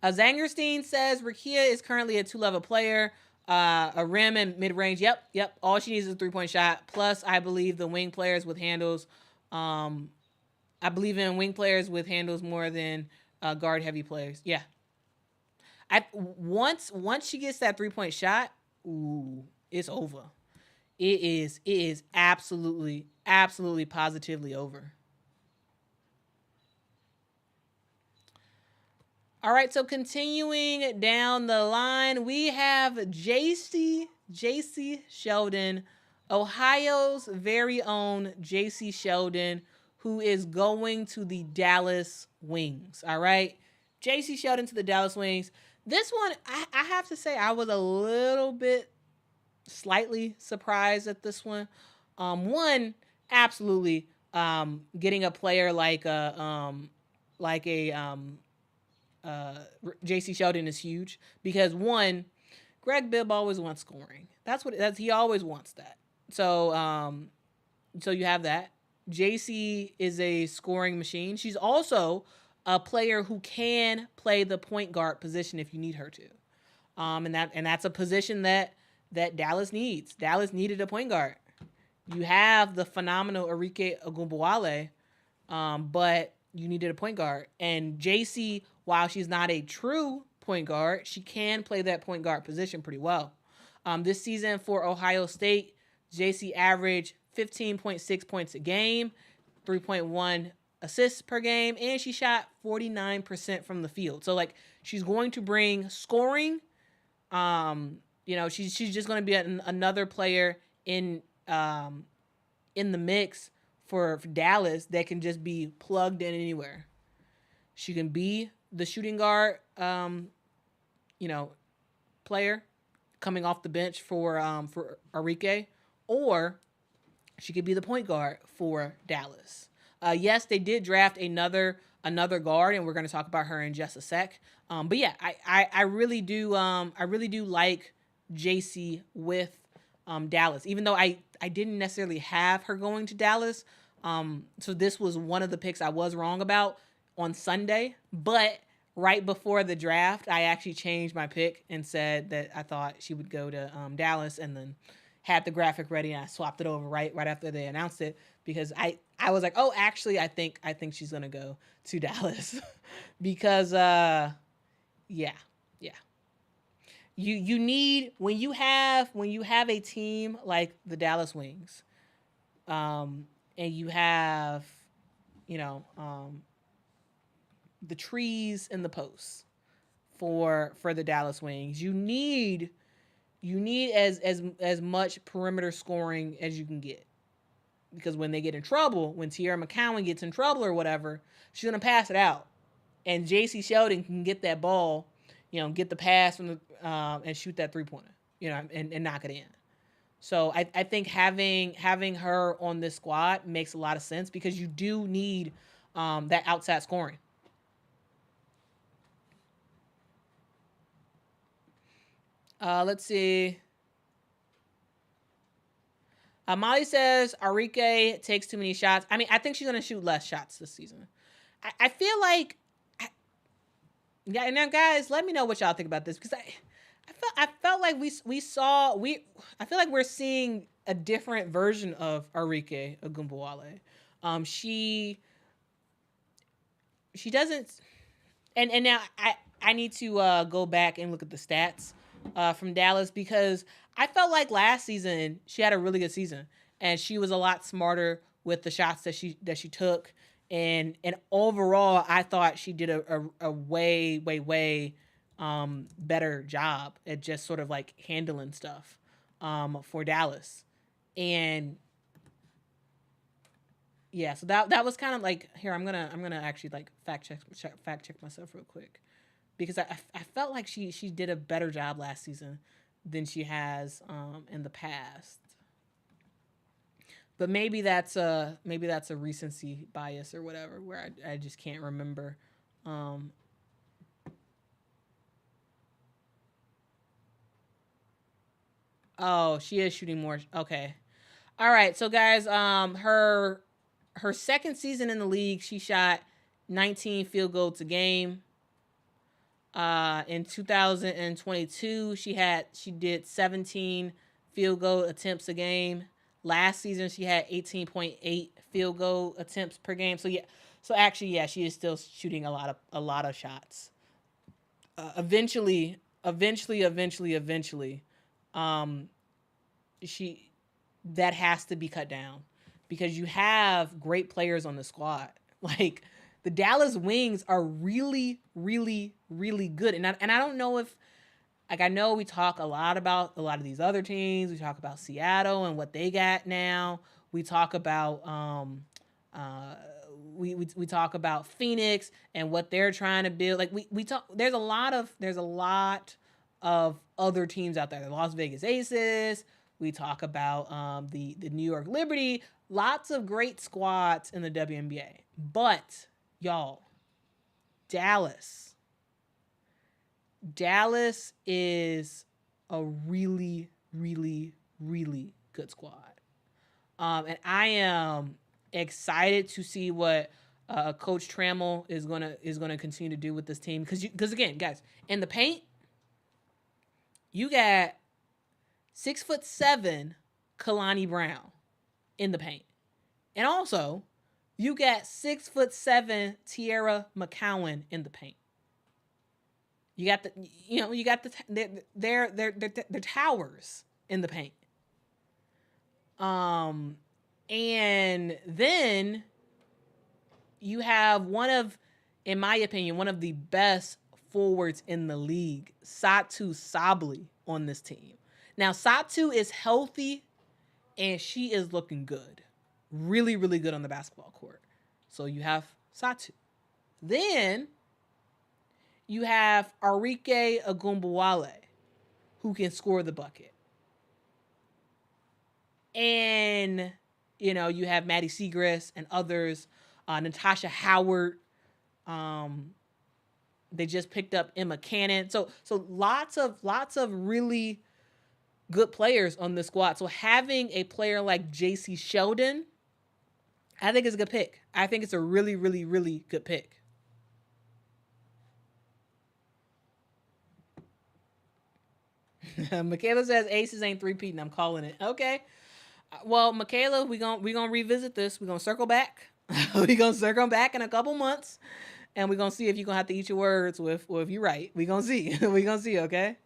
Zangerstein says Rickea is currently a 2-level player, a rim and mid-range. Yep. All she needs is a 3-point shot. Plus, I believe the wing players with handles. I believe in wing players with handles more than guard-heavy players. Yeah. Once she gets that 3-point shot, it's over. It is absolutely, positively over. All right, so continuing down the line, we have JC Sheldon, Ohio's very own JC Sheldon, who is going to the Dallas Wings. All right, JC Sheldon to the Dallas Wings. This one, I have to say, I was a little bit slightly surprised at this one. One, absolutely. Getting a player like a JC Sheldon is huge because one, Greg Bibb always wants scoring. That's he always wants that. So so you have that. JC is a scoring machine. She's also a player who can play the point guard position if you need her to. And that's a position that Dallas needs. Dallas needed a point guard. You have the phenomenal Arike Ogunbowale, but you needed a point guard. And JC, while she's not a true point guard, she can play that point guard position pretty well. This season for Ohio State, JC averaged 15.6 points a game, 3.1 assists per game, and she shot 49% from the field. So like she's going to bring scoring. She's just going to be another player in the mix for Dallas that can just be plugged in anywhere. She can be the shooting guard, player coming off the bench for Arike, or she could be the point guard for Dallas. Yes, they did draft another guard, and we're going to talk about her in just a sec. But yeah, I really do like JC with Dallas, even though I didn't necessarily have her going to Dallas. So this was one of the picks I was wrong about on Sunday, but right before the draft, I actually changed my pick and said that I thought she would go to Dallas, and then had the graphic ready and I swapped it over right after they announced it because I was like, oh, actually, I think she's gonna go to Dallas because yeah. You need when you have a team like the Dallas Wings, and you have the trees in the posts for the Dallas Wings. You need as much perimeter scoring as you can get, because when they get in trouble, when Tierra McCowan gets in trouble or whatever, she's gonna pass it out, and JC Sheldon can get that ball, get the pass from the and shoot that 3-pointer, and knock it in. So I think having her on this squad makes a lot of sense because you do need that outside scoring. Let's see. Molly says Arike takes too many shots. I mean, I think she's going to shoot less shots this season. I feel like, now guys, let me know what y'all think about this because I felt like I feel like we're seeing a different version of Arike Ogunbowale. She doesn't, and now I need to go back and look at the stats from Dallas because I felt like last season she had a really good season and she was a lot smarter with the shots that she took, and overall I thought she did a way better job at just sort of like handling stuff for Dallas. And yeah, so that was kind of like, here I'm gonna actually like fact check myself real quick because I felt like she did a better job last season than she has in the past. But maybe that's a recency bias or whatever, where I just can't remember. Oh, she is shooting more. Okay. All right. So guys, her second season in the league, she shot 19 field goals a game. In 2022, she did 17 field goal attempts a game. Last season, she had 18.8 field goal attempts per game. So yeah, she is still shooting a lot of shots. Eventually, she that has to be cut down because you have great players on the squad. Like the Dallas Wings are really good, and I don't know if, like, I know we talk a lot about a lot of these other teams. We talk about Seattle and what they got now. We talk about we talk about Phoenix and what they're trying to build. Like we talk. There's a lot of other teams out there. The Las Vegas Aces. We talk about the New York Liberty. Lots of great squads in the WNBA. But y'all, Dallas. Dallas is a really, really, really good squad. And I am excited to see what Coach Trammell is gonna continue to do with this team. Because again, guys, in the paint, you got 6'7" Kalani Brown in the paint, and also you got 6'7" Tierra McCowan in the paint. You got their towers in the paint. And then you have in my opinion, one of the best forwards in the league, Satu Sabli, on this team. Now, Satu is healthy, and she is looking good. Really, really good on the basketball court. So you have Satu. Then you have Arike Agumbawale, who can score the bucket. And, you have Maddie Segrist and others. Natasha Howard. They just picked up Emma Cannon. So lots of really good players on the squad. So having a player like J.C. Sheldon, I think is a good pick. I think it's a really, really, really good pick. Michaela says Aces ain't three-peating. I'm calling it. Okay. Well, Michaela, we gonna revisit this. We're gonna circle back. We're gonna circle back in a couple months, and we're gonna see if you're gonna have to eat your words or if you're right. We're gonna see. We're gonna see, okay?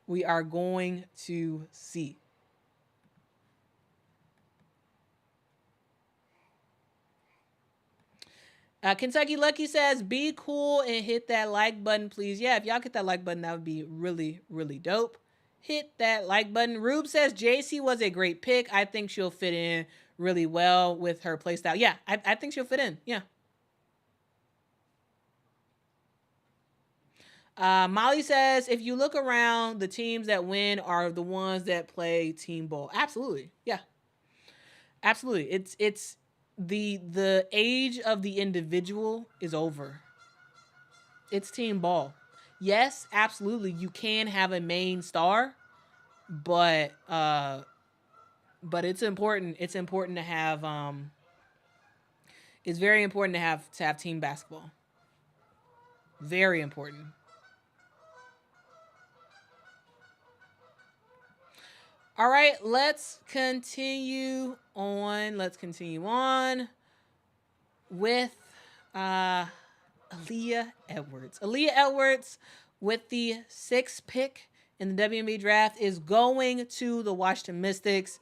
We are going to see. Kentucky Lucky says, be cool and hit that like button, please. Yeah, if y'all hit that like button, that would be really, really dope. Hit that like button. Rube says, JC was a great pick. I think she'll fit in really well with her playstyle. Yeah, I think she'll fit in. Yeah. Molly says, if you look around, the teams that win are the ones that play team ball. Absolutely. Yeah. Absolutely. It's the age of the individual is over. It's team ball. Yes, absolutely. You can have a main star, but it's important. It's important to have it's very important to have team basketball. Very important. All right, let's continue on. Let's continue on with Aaliyah Edwards. Aaliyah Edwards, with the 6th pick in the WNBA draft, is going to the Washington Mystics.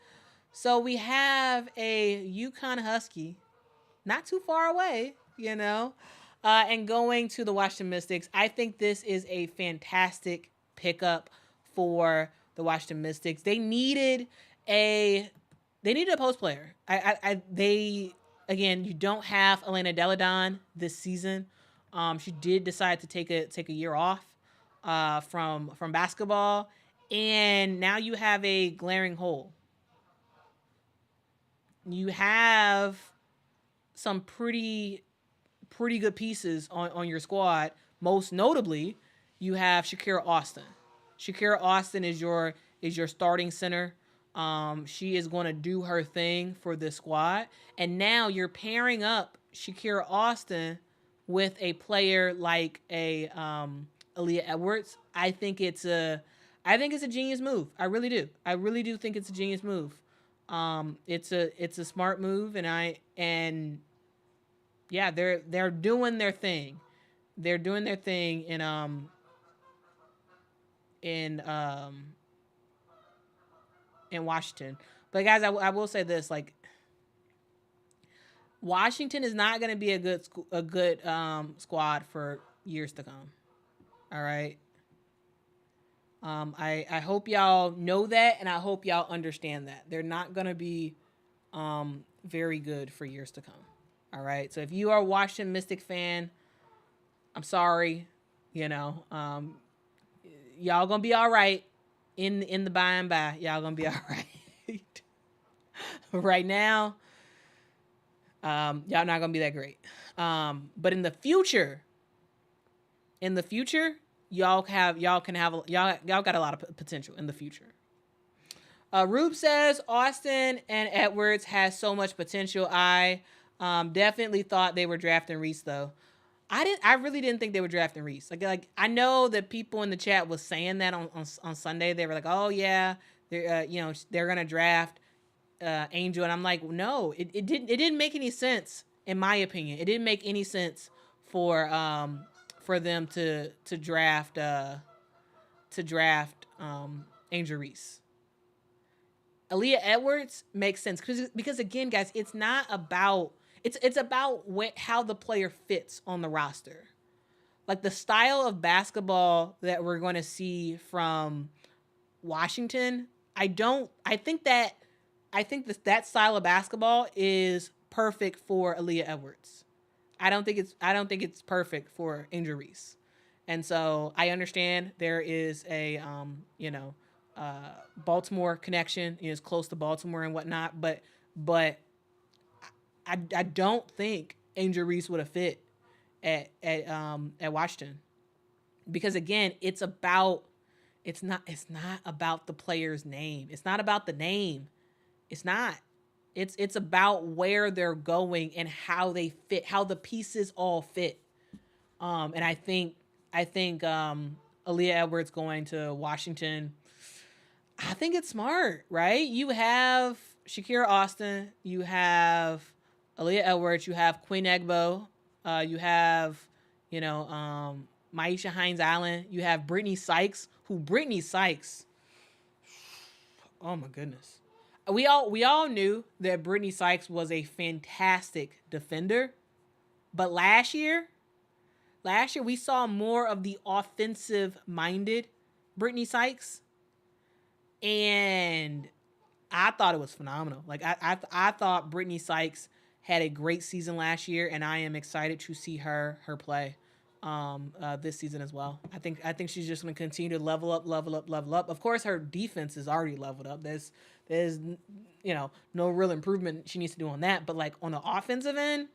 So we have a UConn Husky, not too far away, and going to the Washington Mystics. I think this is a fantastic pickup for the Washington Mystics. They needed a post player. Again, you don't have Elena Deladon this season. She did decide to take a year off from basketball, and now you have a glaring hole. You have some pretty good pieces on your squad. Most notably, you have Shakira Austin. Shakira Austin is your starting center. She is going to do her thing for this squad. And now you're pairing up Shakira Austin with a player like a Aaliyah Edwards. I think it's a genius move. I really do. I really do think it's a genius move. It's a smart move, and yeah, they're doing their thing. They're doing their thing in Washington. But guys, I will say this: like, Washington is not going to be a good squad for years to come. All right. I hope y'all know that, and I hope y'all understand that they're not going to be very good for years to come. All right. So if you are a Washington Mystic fan, I'm sorry. Y'all gonna be all right in the by and by, y'all gonna be all right. Right now, y'all not gonna be that great. But in the future, y'all got a lot of potential in the future. Rube says Austin and Edwards has so much potential. I definitely thought they were drafting Reese though. I really didn't think they were drafting Reese. Like I know that people in the chat was saying that on Sunday. They were like, oh yeah, they're gonna draft Angel, and I'm like, no, it didn't make any sense in my opinion. It didn't make any sense for them to draft Angel Reese. Aaliyah Edwards makes sense because again, guys, it's not about it's about how the player fits on the roster. Like the style of basketball that we're going to see from Washington, I think that style of basketball is perfect for Aaliyah Edwards. I don't think it's perfect for Angel Reese. And so I understand there is a Baltimore connection, is close to Baltimore and whatnot, but I don't think Angel Reese would have fit at Washington, because again, it's not about the player's name. It's not about the name. It's not. It's about where they're going and how they fit, how the pieces all fit. And I think Aaliyah Edwards going to Washington, I think it's smart, right? You have Shakira Austin, you have Aaliyah Edwards, you have Queen Egbo, you have, Maisha Hines Allen, you have Brittany Sykes, oh my goodness. We all knew that Brittany Sykes was a fantastic defender, but last year we saw more of the offensive-minded Brittany Sykes, and I thought it was phenomenal. Like I thought Brittany Sykes had a great season last year, and I am excited to see her play this season as well. I think she's just going to continue to level up. Of course, her defense is already leveled up. There's no real improvement she needs to do on that. But like on the offensive end,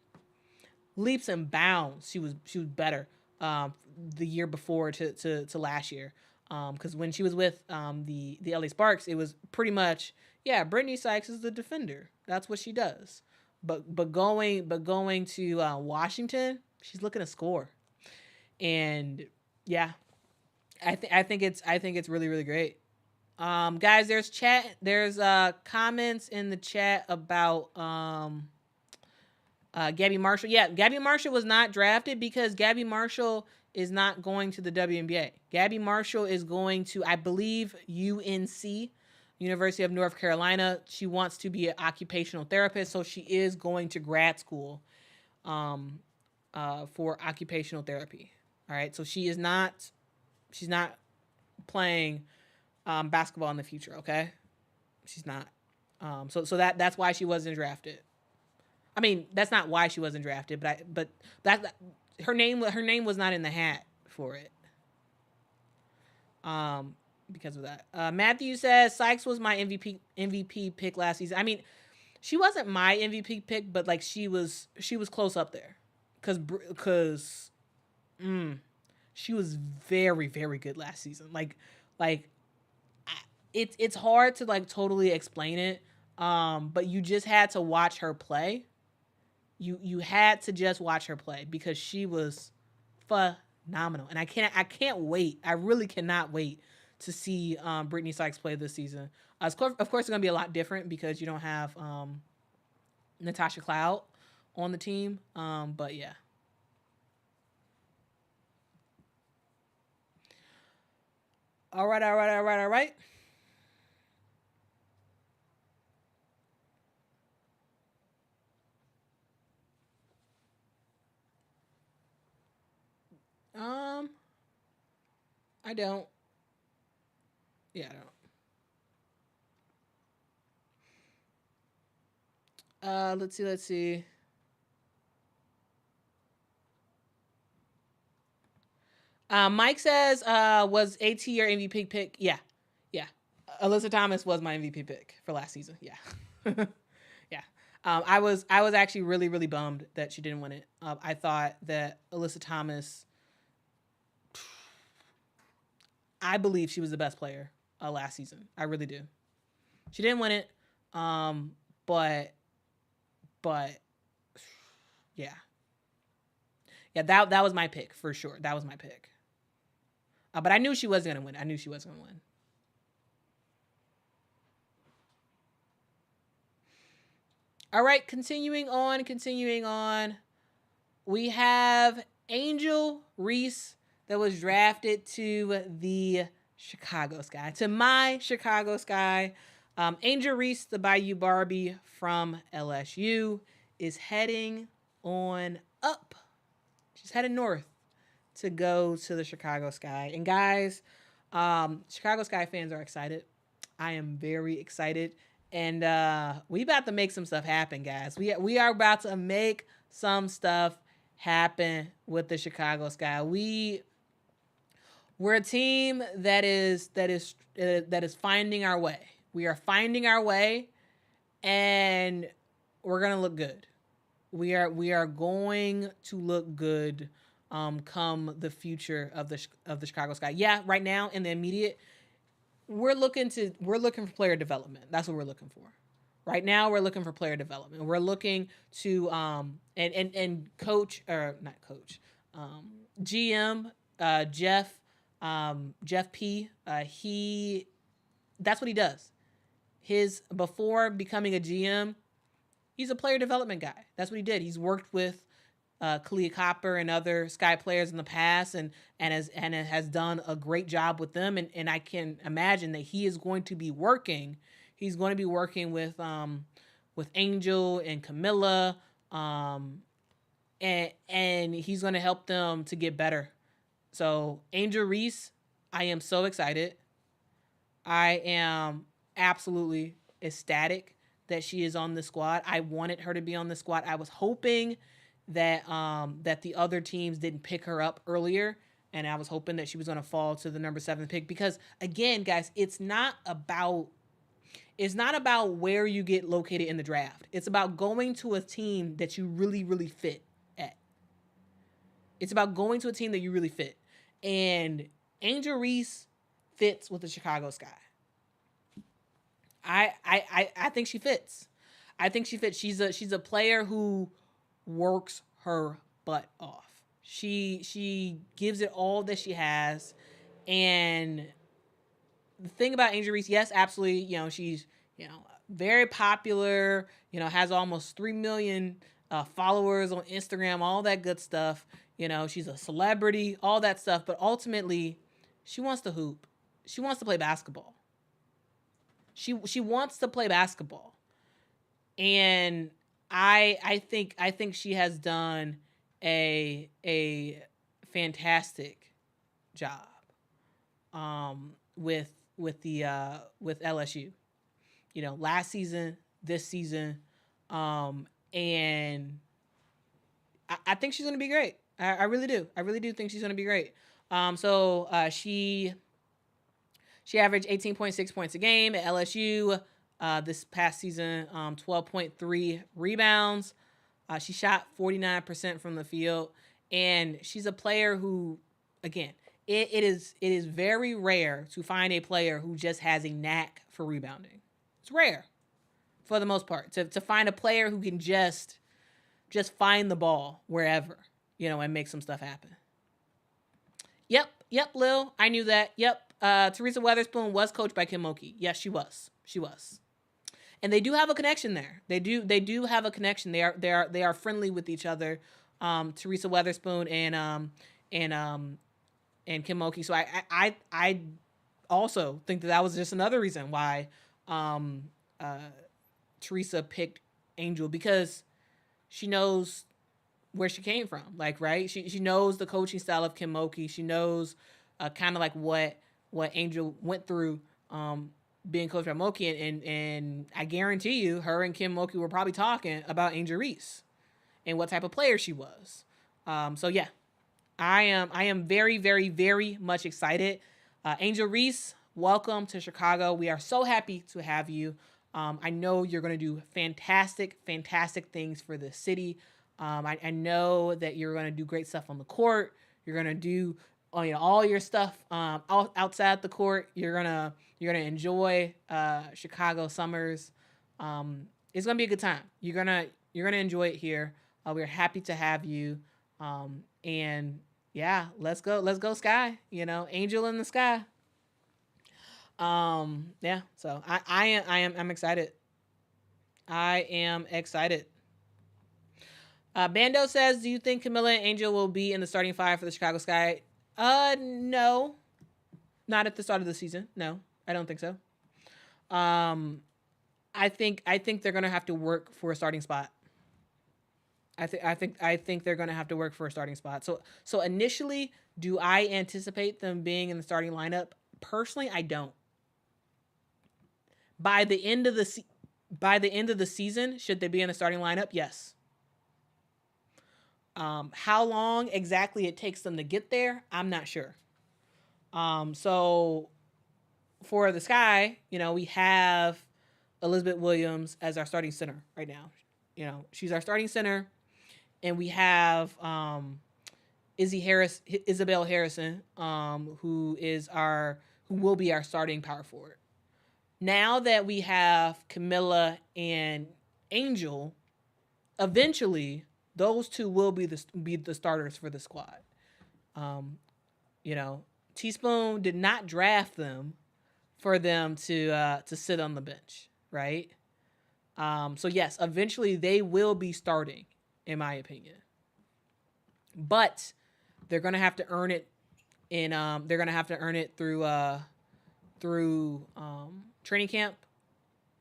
leaps and bounds, she was better the year before to last year. Because when she was with the LA Sparks, it was pretty much, yeah, Brittany Sykes is the defender. That's what she does. But going to Washington, she's looking to score. And yeah, I think it's really, really great. Guys, there's comments in the chat about Gabby Marshall. Yeah, Gabby Marshall was not drafted because Gabby Marshall is not going to the WNBA. Gabby Marshall is going to, I believe, UNC, University of North Carolina. She wants to be an occupational therapist, so she is going to grad school for occupational therapy. All right, so she's not playing basketball in the future. Okay, she's not. So that's why she wasn't drafted. I mean, that's not why she wasn't drafted, but that her name was not in the hat for it. Because of that. Matthew says Sykes was my MVP pick last season. I mean, she wasn't my MVP pick, but like she was close up there, because she was very, very good last season. It's hard to like totally explain it. But you just had to watch her play. You had to just watch her play because she was phenomenal, and I can't wait. I really cannot wait to see Brittany Sykes play this season. Of course, it's gonna be a lot different because you don't have Natasha Cloud on the team. But yeah. All right. I don't. Yeah, I don't. Let's see. Mike says, was AT your MVP pick? Yeah. Alyssa Thomas was my MVP pick for last season. Yeah. Yeah. I was actually really, really bummed that she didn't win it. I thought that Alyssa Thomas, I believe she was the best player last season. I really do. She didn't win it. Um, but but yeah. Yeah, that was my pick for sure. That was my pick. But I knew she was gonna win. I knew she was gonna win. All right, continuing on. We have Angel Reese that was drafted to the Chicago Sky, to my Chicago Sky. Angel Reese, the Bayou Barbie from LSU, is heading on up. She's heading north to go to the Chicago Sky. And guys, Chicago Sky fans are excited. I am very excited. And we about to make some stuff happen, guys. We are about to make some stuff happen with the Chicago Sky. We're a team that is finding our way. We are finding our way, and we're gonna look good. We are going to look good come the future of the Chicago Sky. Yeah, right now in the immediate, we're looking for player development. That's what we're looking for. Right now, we're looking for player development. We're looking to and coach, or not coach, GM Jeff P. He That's what he does. His Before becoming a GM, he's a player development guy. That's what he did. He's worked with Kalia Copper and other Sky players in the past, and has done a great job with them. And I can imagine that he is going to be working. He's going to be working with Angel and Camilla, and he's going to help them to get better. So Angel Reese, I am so excited. I am absolutely ecstatic that she is on the squad. I wanted her to be on the squad. I was hoping that the other teams didn't pick her up earlier, and I was hoping that she was going to fall to the number 7 pick, because again, guys, it's not about where you get located in the draft. It's about going to a team that you really, really fit at. It's about going to a team that you really fit. And Angel Reese fits with the Chicago Sky. I think she fits. I think she fits. She's a player who works her butt off. She gives it all that she has. And the thing about Angel Reese, yes, absolutely, she's, very popular, has almost 3 million followers on Instagram, all that good stuff. She's a celebrity, all that stuff. But ultimately, she wants to hoop. She wants to play basketball. She wants to play basketball. And I think she has done a fantastic job with LSU. Last season, this season, and I think she's going to be great. I really do. I really do think she's going to be great. So she averaged 18.6 points a game at LSU this past season, 12.3 rebounds. She shot 49% from the field, and she's a player who, again, it is very rare to find a player who just has a knack for rebounding. It's rare, for the most part, to find a player who can just find the ball wherever, and make some stuff happen. Yep, Lil, I knew that. Yep, Teresa Weatherspoon was coached by Kim Mulkey. Yes, she was. And they do have a connection there. They do have a connection. They are friendly with each other. Teresa Weatherspoon and Kim Mulkey. So I also think that was just another reason why Teresa picked Angel, because she knows where she came from. Like, right? She knows the coaching style of Kim Mulkey. She knows kind of like what Angel went through being coached by Mulkey, and I guarantee you, her and Kim Mulkey were probably talking about Angel Reese and what type of player she was. So yeah, I am very, very, very much excited. Angel Reese welcome to Chicago. We are so happy to have you. I know you're going to do fantastic, fantastic things for the city. I know that you're going to do great stuff on the court. You're going to do all your stuff outside the court. You're gonna enjoy Chicago summers. It's gonna be a good time. You're gonna enjoy it here. We're happy to have you. And yeah, let's go Sky. Angel in the sky. Yeah. So I'm excited. I am excited. Bando says, "Do you think Camilla and Angel will be in the starting five for the Chicago Sky?" No, not at the start of the season. No, I don't think so. Um, I think they're gonna have to work for a starting spot. I think they're gonna have to work for a starting spot. So initially, do I anticipate them being in the starting lineup? Personally, I don't. By the end of the season, should they be in the starting lineup? Yes. How long exactly it takes them to get there, I'm not sure. So for the Sky, we have Elizabeth Williams as our starting center right now. She's our starting center, and we have Isabel Harrison, who will be our starting power forward. Now that we have Camilla and Angel, eventually those two will be the starters for the squad. Um, Teaspoon did not draft them for them to sit on the bench, right? So yes, eventually they will be starting, in my opinion. But they're gonna have to earn it they're gonna have to earn it through training camp.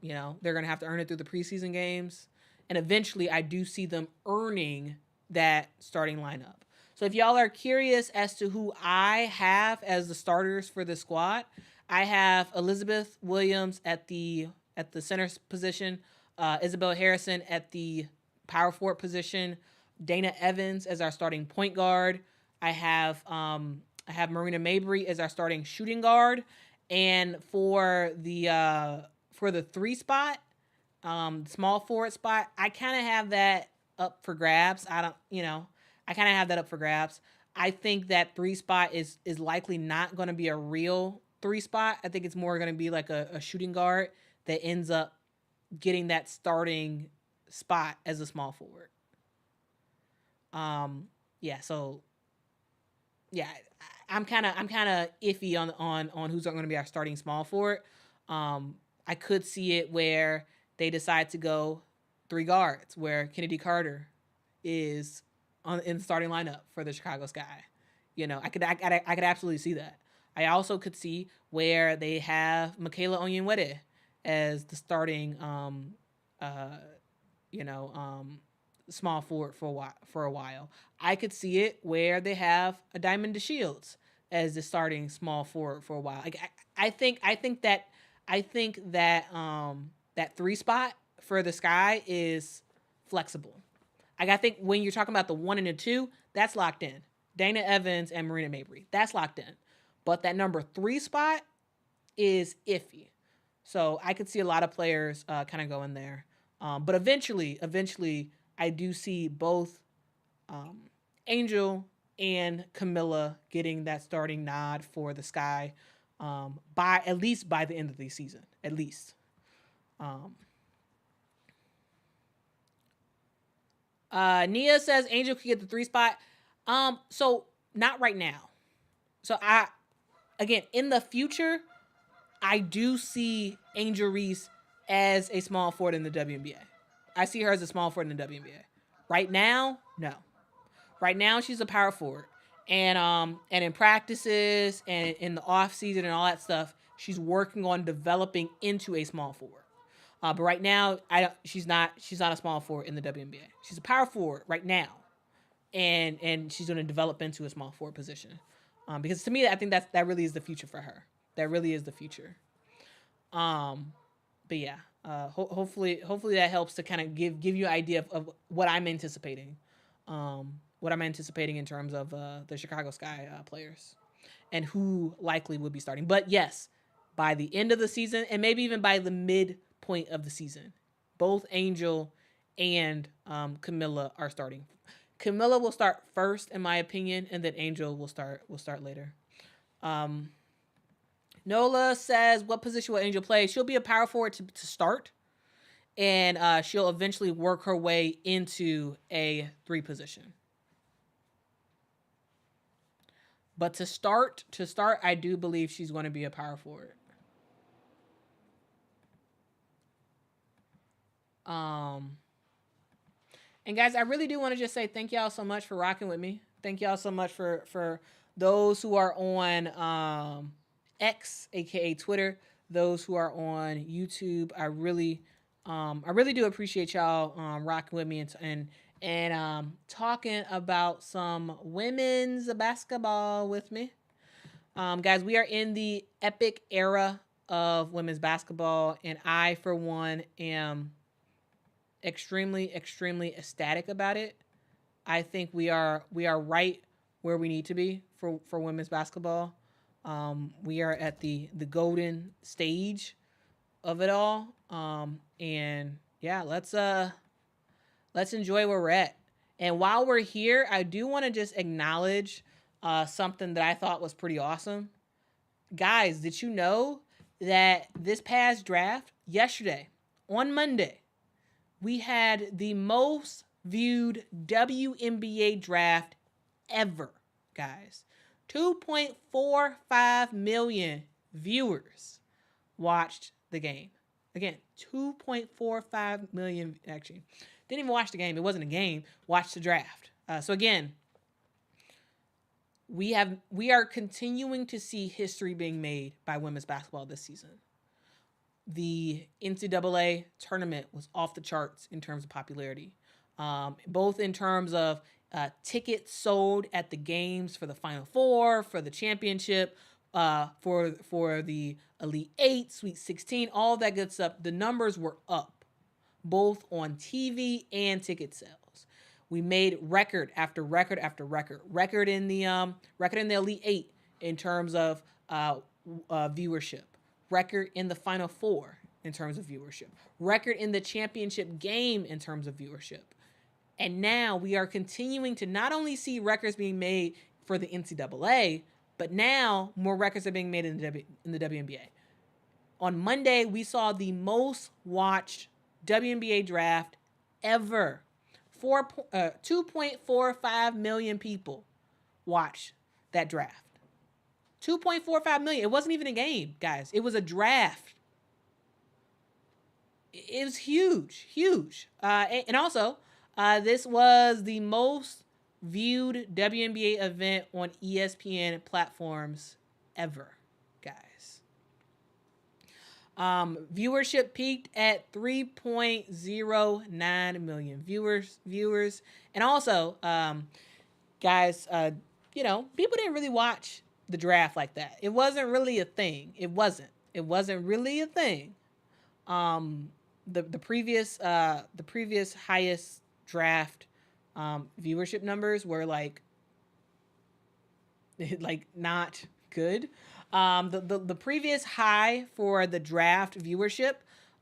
They're gonna have to earn it through the preseason games, and eventually I do see them earning that starting lineup. So if y'all are curious as to who I have as the starters for the squad, I have Elizabeth Williams at the center position, Isabel Harrison at the power forward position, Dana Evans as our starting point guard. I have Marina Mabry as our starting shooting guard, and for the 3 spot, small forward spot, I kind of have that up for grabs. I kind of have that up for grabs. I think that 3 spot is likely not going to be a real 3 spot. I think it's more going to be like a shooting guard that ends up getting that starting spot as a small forward. Yeah. So yeah, I'm kind of iffy on who's going to be our starting small forward. I could see it where they decide to go 3 guards, where Kennedy Carter is in the starting lineup for the Chicago Sky. I could absolutely see that. I also could see where they have Michaela Onyenwere as the starting small forward for a while. I could see it where they have a Diamond DeShields as the starting small forward for a while. I think that that 3 spot for the Sky is flexible. I think when you're talking about the 1 and the 2, that's locked in. Dana Evans and Marina Mabry, that's locked in. But that number 3 spot is iffy. So I could see a lot of players kind of go in there. But eventually, I do see both Angel and Camilla getting that starting nod for the Sky at least by the end of the season. At least. Nia says Angel could get the 3 spot. So not right now. So again, in the future, I do see Angel Reese as a small forward in the WNBA. I see her as a small forward in the WNBA. Right now, no. Right now, she's a power forward, and in practices and in the off season and all that stuff, she's working on developing into a small forward. But right now, she's not a small forward in the WNBA. She's a power forward right now, and she's going to develop into a small forward position. Because to me, I think that really is the future for her. That really is the future. But yeah, hopefully that helps to kind of give you an idea of what I'm anticipating. What I'm anticipating in terms of the Chicago Sky players and who likely would be starting. But yes, by the end of the season and maybe even by the midpoint of the season. Both Angel and Camilla are starting. Camilla will start first, in my opinion, and then Angel will start later. Nola says, what position will Angel play? She'll be a power forward to start, and she'll eventually work her way into a 3 position. But to start, I do believe she's going to be a power forward. And guys, I really do want to just say thank y'all so much for rocking with me. Thank y'all so much for those who are on X, aka Twitter, those who are on YouTube. I really do appreciate y'all rocking with me and talking about some women's basketball with me. Guys, we are in the epic era of women's basketball, and I, for one, am extremely ecstatic about it. I think we are right where we need to be for women's basketball. We are at the golden stage of it all. And yeah, let's enjoy where we're at. And while we're here, I do want to just acknowledge something that I thought was pretty awesome. Guys, did you know that this past draft, yesterday, on Monday, we had the most viewed WNBA draft ever, guys. 2.45 million viewers watched the game. Again, 2.45 million, actually. Didn't even watch the game. It wasn't a game. Watched the draft. So again, we are continuing to see history being made by women's basketball this season. The NCAA tournament was off the charts in terms of popularity, both in terms of tickets sold at the games for the Final Four, for the championship, for the Elite 8, Sweet 16, all that good stuff. The numbers were up, both on TV and ticket sales. We made record after record after record. Record in the Elite 8 in terms of viewership. Record in the Final Four in terms of viewership. Record in the championship game in terms of viewership. And now we are continuing to not only see records being made for the NCAA, but now more records are being made in the WNBA. On Monday, we saw the most watched WNBA draft ever. 2.45 million people watched that draft. 2.45 million. It wasn't even a game, guys. It was a draft. It was huge. And also, this was the most viewed WNBA event on ESPN platforms ever, guys. Viewership peaked at 3.09 million viewers. And also, guys, people didn't really watch the draft like that. It wasn't really a thing. It wasn't really a thing. The previous highest draft viewership numbers were like not good. The previous high for the draft viewership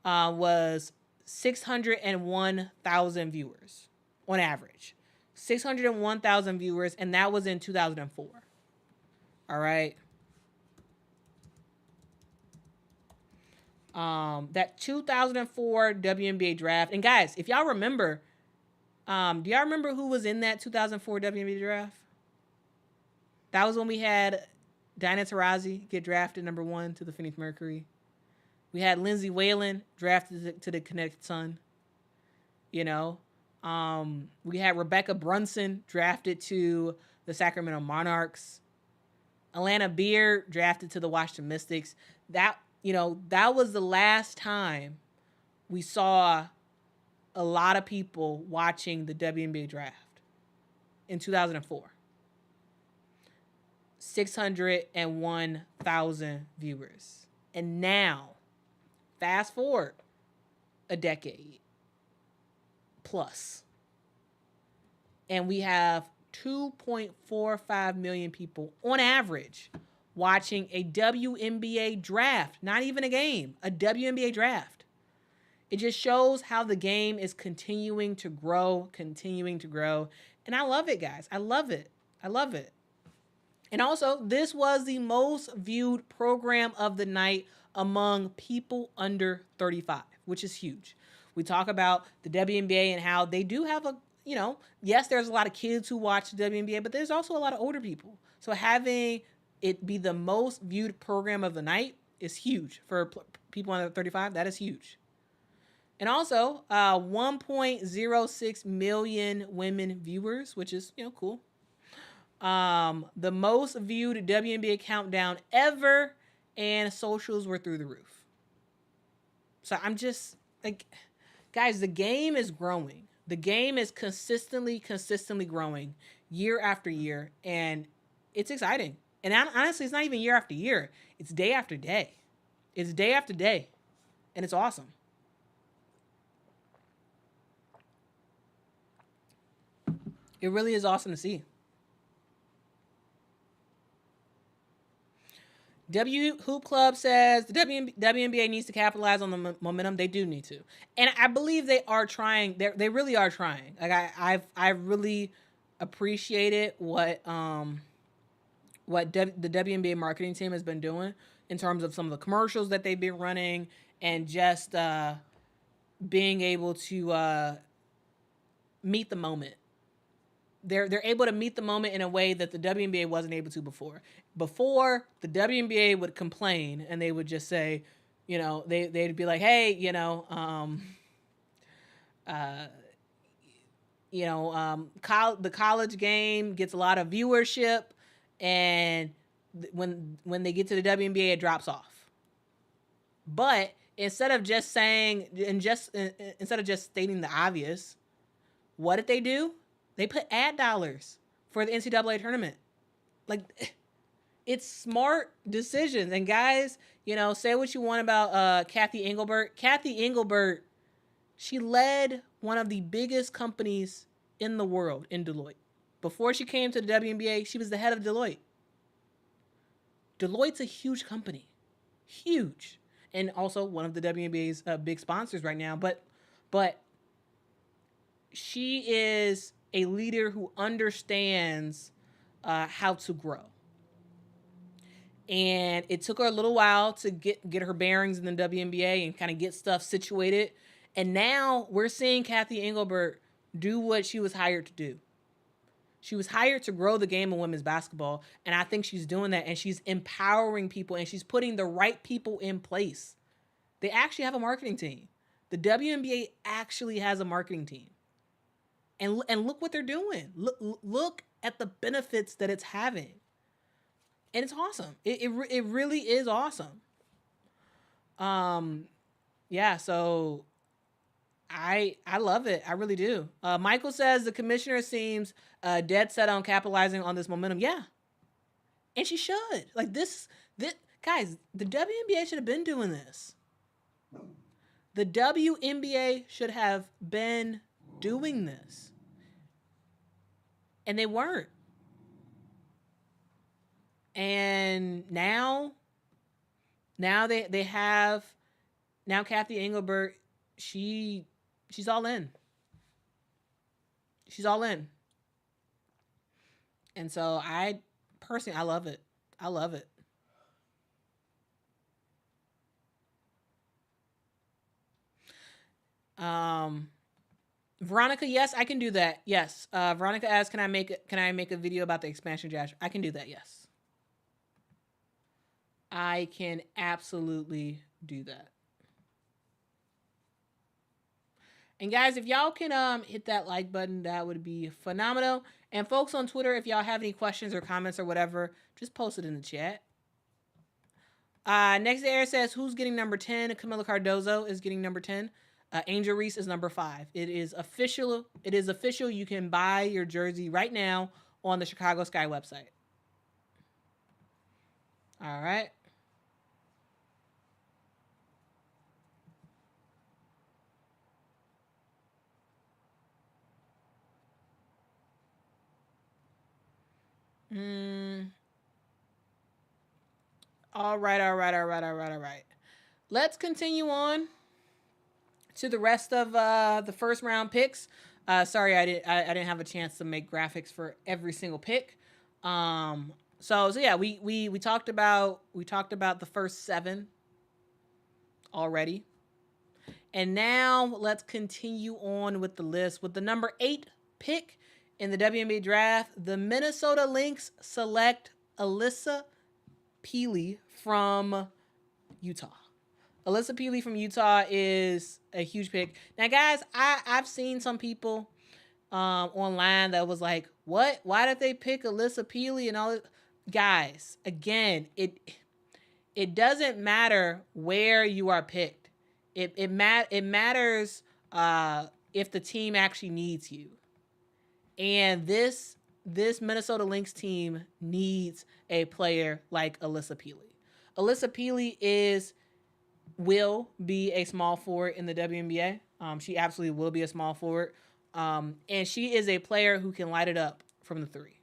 was 601,000 viewers on average. 601,000 viewers, and that was in 2004. All right. That 2004 WNBA draft. And guys, if y'all remember, do y'all remember who was in that 2004 WNBA draft? That was when we had Diana Taurasi get drafted number 1 to the Phoenix Mercury. We had Lindsay Whalen drafted to the Connecticut Sun. We had Rebecca Brunson drafted to the Sacramento Monarchs. Alana Beard drafted to the Washington Mystics. That was the last time we saw a lot of people watching the WNBA draft in 2004. 601,000 viewers. And now, fast forward a decade plus, and we have 2.45 million people on average watching a WNBA draft, not even a game, a WNBA draft. It just shows how the game is continuing to grow, continuing to grow. And I love it, guys. I love it. I love it. And also, this was the most viewed program of the night among people under 35, which is huge. We talk about the WNBA and how they do have a, yes, there's a lot of kids who watch the WNBA, but there's also a lot of older people. So having it be the most viewed program of the night is huge for people under 35. That is huge. And also, 1.06 million women viewers, which is, cool. The most viewed WNBA countdown ever, and socials were through the roof. So I'm just like, guys, the game is growing. The game is consistently growing year after year, and it's exciting. And honestly, it's not even year after year. It's day after day. It's day after day, and it's awesome. It really is awesome to see. W Hoop Club says the WNBA needs to capitalize on the momentum. They do need to, and I believe they are trying. They really are trying. Like I really appreciated what the WNBA marketing team has been doing in terms of some of the commercials that they've been running, and just being able to meet the moment. They're able to meet the moment in a way that the WNBA wasn't able to before. Before, the WNBA would complain and they would just say, they'd be like, hey, the college game gets a lot of viewership, and when they get to the WNBA, it drops off. But instead of just stating the obvious, what did they do? They put ad dollars for the NCAA tournament. Like, it's smart decisions. And guys, say what you want about Kathy Engelbert. Kathy Engelbert, she led one of the biggest companies in the world in Deloitte. Before she came to the WNBA, she was the head of Deloitte. Deloitte's a huge company. Huge. And also one of the WNBA's big sponsors right now. But she is a leader who understands how to grow. And it took her a little while to get her bearings in the WNBA and kind of get stuff situated. And now we're seeing Kathy Engelbert do what she was hired to do. She was hired to grow the game of women's basketball, and I think she's doing that, and she's empowering people, and she's putting the right people in place. They actually have a marketing team. The WNBA actually has a marketing team. And look what they're doing. Look at the benefits that it's having. And it's awesome. It really is awesome. Yeah, so I love it. I really do. Michael says the commissioner seems dead set on capitalizing on this momentum. Yeah. And she should. Like this guys, the WNBA should have been doing this. The WNBA should have been doing this. And they weren't. And now they have, now Kathy Engelbert, she's all in. She's all in. And so I personally, I love it. I love it. Veronica, yes, I can do that. Yes. Veronica asks, can I make a video about the expansion draft? I can do that. Yes. I can absolutely do that. And guys, if y'all can hit that like button, that would be phenomenal. And folks on Twitter, if y'all have any questions or comments or whatever, just post it in the chat. Next air says, who's getting number 10? Camila Cardozo is getting number 10. Angel Reese is number 5. It is official. You can buy your jersey right now on the Chicago Sky website. All right. All right, all right, all right, all right, all right. Let's continue on to the rest of the first round picks. Sorry, I didn't have a chance to make graphics for every single pick. So yeah, we talked about the first 7 already, and now let's continue on with the list with the number 8 pick in the WNBA draft. The Minnesota Lynx select Alyssa Peely from Utah. Alyssa Peely from Utah is a huge pick. Now, guys, I've seen some people online that was like, "What? Why did they pick Alyssa Peely and all this?" Guys, again, it doesn't matter where you are picked. It matters if the team actually needs you. And this Minnesota Lynx team needs a player like Alyssa Peely. Alyssa Peely will be a small forward in the WNBA. She absolutely will be a small forward. And she is a player who can light it up from the 3.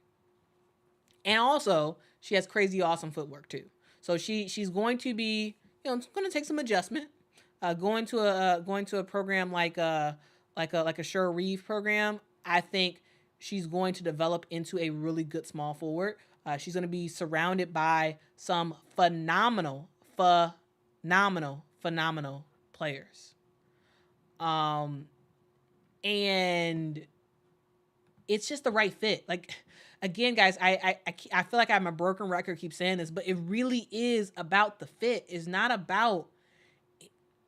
And also, she has crazy awesome footwork too. So she's going to be, going to take some adjustment. Going to a program like a Sure Reeve program, I think she's going to develop into a really good small forward. She's going to be surrounded by some phenomenal players. And it's just the right fit. Like, again, guys, I feel like I'm a broken record, keep saying this, but it really is about the fit. It's not about,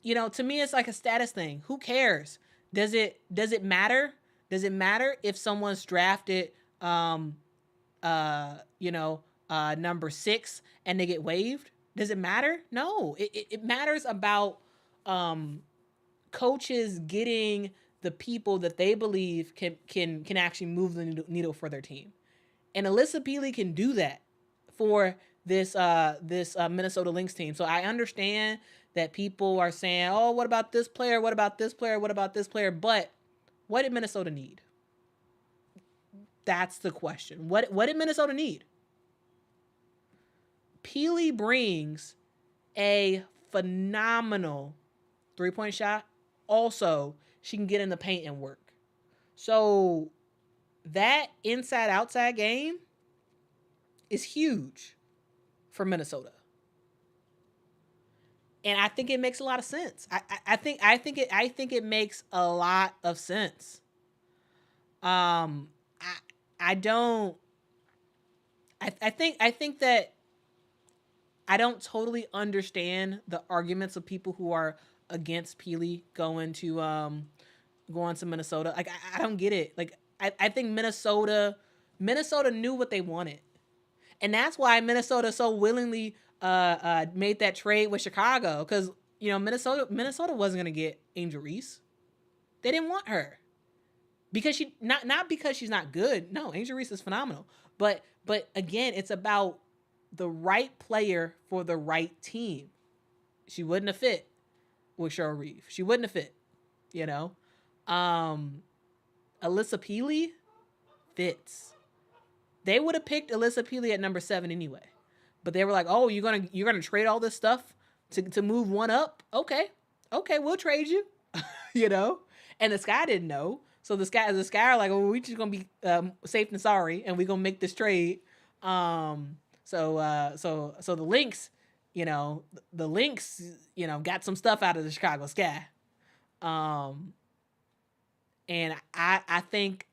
to me, it's like a status thing. Who cares? Does it matter? Does it matter if someone's drafted, number 6 and they get waived? Does it matter? No. It matters about coaches getting the people that they believe can actually move the needle for their team. And Alyssa Peely can do that for this Minnesota Lynx team. So I understand that people are saying, "Oh, what about this player? What about this player? What about this player?" But what did Minnesota need? That's the question. What did Minnesota need? Peely brings a phenomenal 3-point shot. Also, she can get in the paint and work. So that inside-outside game is huge for Minnesota. And I think it makes a lot of sense. I think it makes a lot of sense. I don't. I think that I don't totally understand the arguments of people who are against Peely going to Minnesota. Like, I don't get it. Like, I think Minnesota knew what they wanted, and that's why Minnesota so willingly made that trade with Chicago, because Minnesota wasn't gonna get Angel Reese. They didn't want her because she not because she's not good. No, Angel Reese is phenomenal, but again, it's about the right player for the right team. She wouldn't have fit with Cheryl Reeve. She wouldn't have fit. Alyssa Peely fits. They would have picked Alyssa Peely at number 7 anyway, but they were like, "Oh, you're gonna trade all this stuff to move one up? Okay, we'll trade you." And the Sky didn't know, so the Sky are like, "Oh, we just gonna be safe than sorry, and we gonna make this trade." So the Lynx, got some stuff out of the Chicago Sky. And I think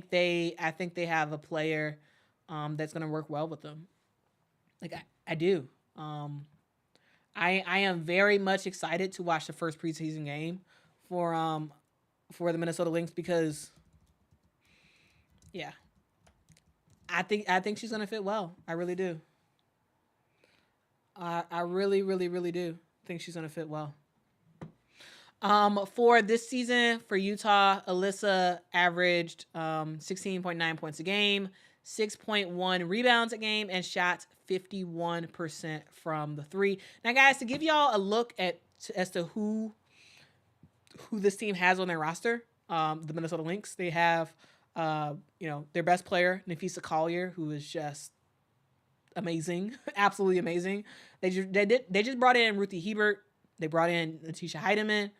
they have a player that's going to work well with them. Like, I do. I am very much excited to watch the first preseason game for the Minnesota Lynx, because I think she's going to fit well. I really do. I really, really, really do think she's going to fit well. For this season for Utah, Alyssa averaged 16.9 points a game, 6.1 rebounds a game, and shot 51% from the 3. Now, guys, to give y'all a look as to who this team has on their roster, the Minnesota Lynx, they have their best player, Nafisa Collier, who is just amazing, absolutely amazing. They just brought in Ruthie Hebert. They brought in Letitia Heidemann.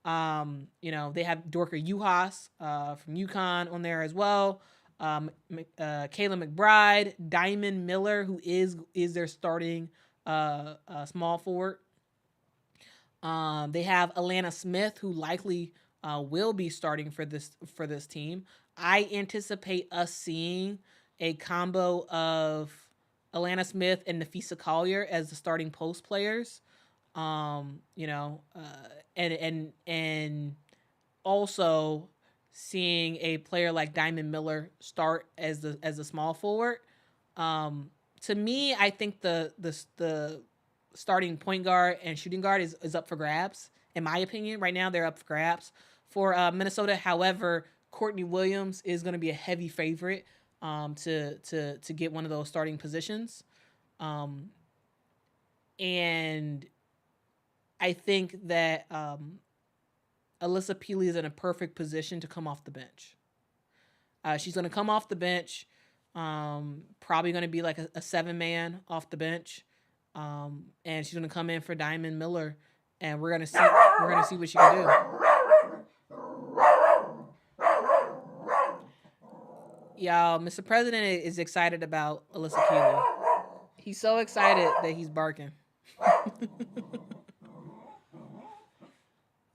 They have Dorka Juhas from UConn on there as well. Kayla McBride, Diamond Miller, who is their starting small forward. They have Alana Smith, who likely will be starting for this team. I anticipate us seeing a combo of Alana Smith and Nafisa Collier as the starting post players. And also seeing a player like Diamond Miller start as the small forward. To me, I think the starting point guard and shooting guard is up for grabs. In my opinion, right now they're up for grabs for Minnesota. However, Courtney Williams is going to be a heavy favorite to get one of those starting positions. And I think that Alyssa Peely is in a perfect position to come off the bench. She's going to come off the bench, probably going to be like a 7-man off the bench, and she's going to come in for Diamond Miller, and we're going to see what she can do. Y'all, Mr. President is excited about Alyssa Peely. He's so excited that he's barking.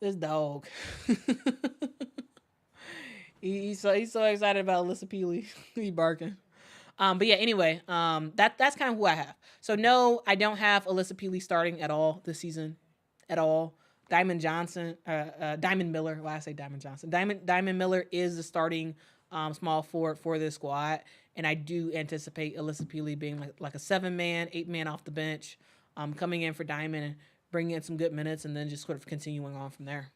This dog. he's so excited about Alyssa Peely. He barking. But yeah, anyway, that's kind of who I have. So no, I don't have Alyssa Peely starting at all this season, at all. Diamond Miller. Why I say Diamond Johnson? Diamond Miller is the starting small forward for this squad, and I do anticipate Alyssa Peely being like a 7-man, 8-man off the bench, coming in for Diamond and bringing in some good minutes, and then just sort of continuing on from there.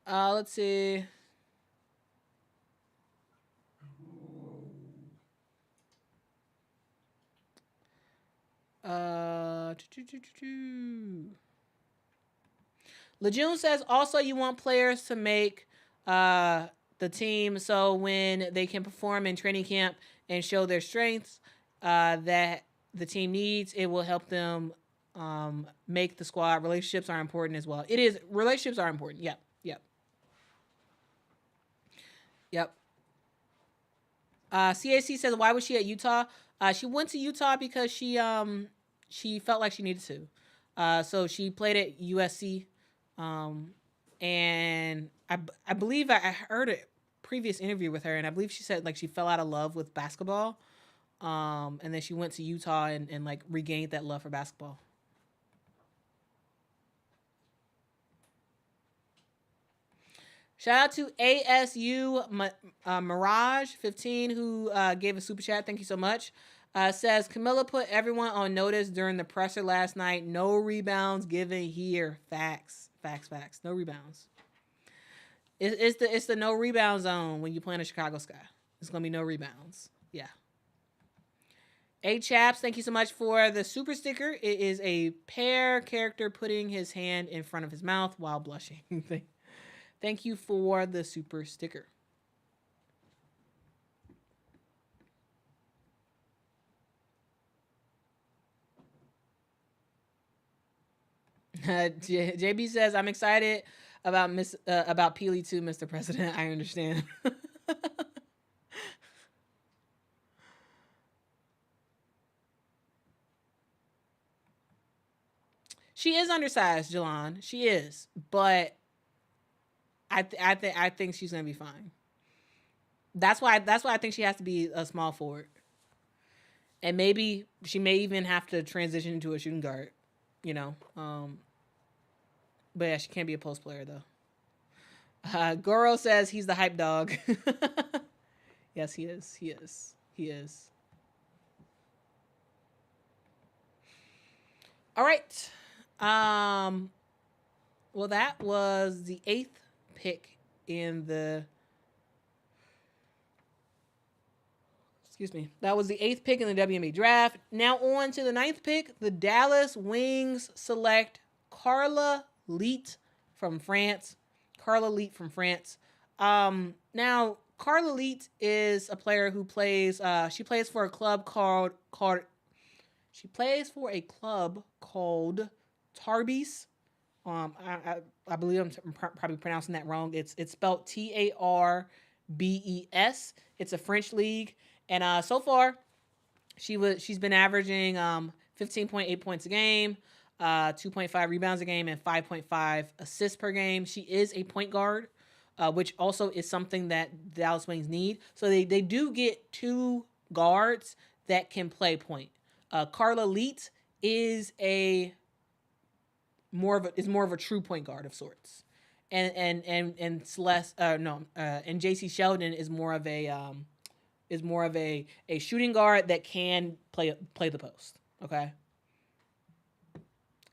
Let's see. Lejeune says also you want players to make the team so when they can perform in training camp and show their strengths that the team needs, it will help them make the squad. Relationships are important as well. Relationships are important. Yep. CAC says, why was she at Utah? She went to Utah because she felt like she needed to. So she played at USC. And I believe I heard a previous interview with her, and I believe she said like she fell out of love with basketball. And then she went to Utah and like regained that love for basketball. Shout out to ASU Mirage 15 who gave a super chat. Thank you so much. Says Camilla put everyone on notice during the presser last night. No rebounds given here. Facts. No rebounds. It's the no rebound zone when you play in the Chicago Sky. It's gonna be no rebounds. Yeah. Chaps, thank you so much for the super sticker. It is a pear character putting his hand in front of his mouth while blushing. Thank you for the super sticker. JB says, I'm excited about Peely too, Mr. President. I understand. She is undersized, Jelon. She is, but I think she's gonna be fine. That's why I think she has to be a small forward, and maybe she may even have to transition into a shooting guard. But yeah, she can't be a post player though. Goro says he's the hype dog. Yes, he is. All right. Well, that was the 8th pick in the. Excuse me. That was the 8th pick in the WNBA draft. Now on to the 9th pick. The Dallas Wings select Carla Leet from France. Carla Leet from France. Now Carla Leet is a player who plays. She plays for a club called. She plays for a club called Tarbes. I believe I'm probably pronouncing that wrong. It's spelled Tarbes. It's a French league, and so far she's been averaging 15.8 points a game, 2.5 rebounds a game, and 5.5 assists per game. She is a point guard, which also is something that Dallas Wings need. So they do get two guards that can play point. Carla Leet is more of a true point guard of sorts, and Celeste and JC Sheldon is more of a shooting guard that can play the post. Okay,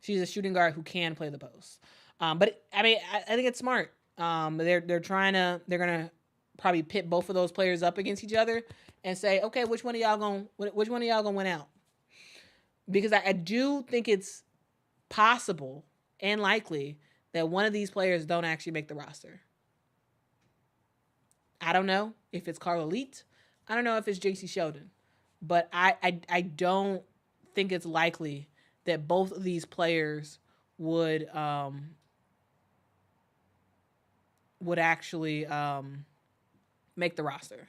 she's a shooting guard who can play the post. But I mean, I think it's smart. They're gonna probably pit both of those players up against each other and say, okay, which one of y'all gonna win out? Because I do think it's possible and likely that one of these players don't actually make the roster. I don't know if it's Carla Leet. I don't know if it's JC Sheldon. But I don't think it's likely that both of these players would actually make the roster.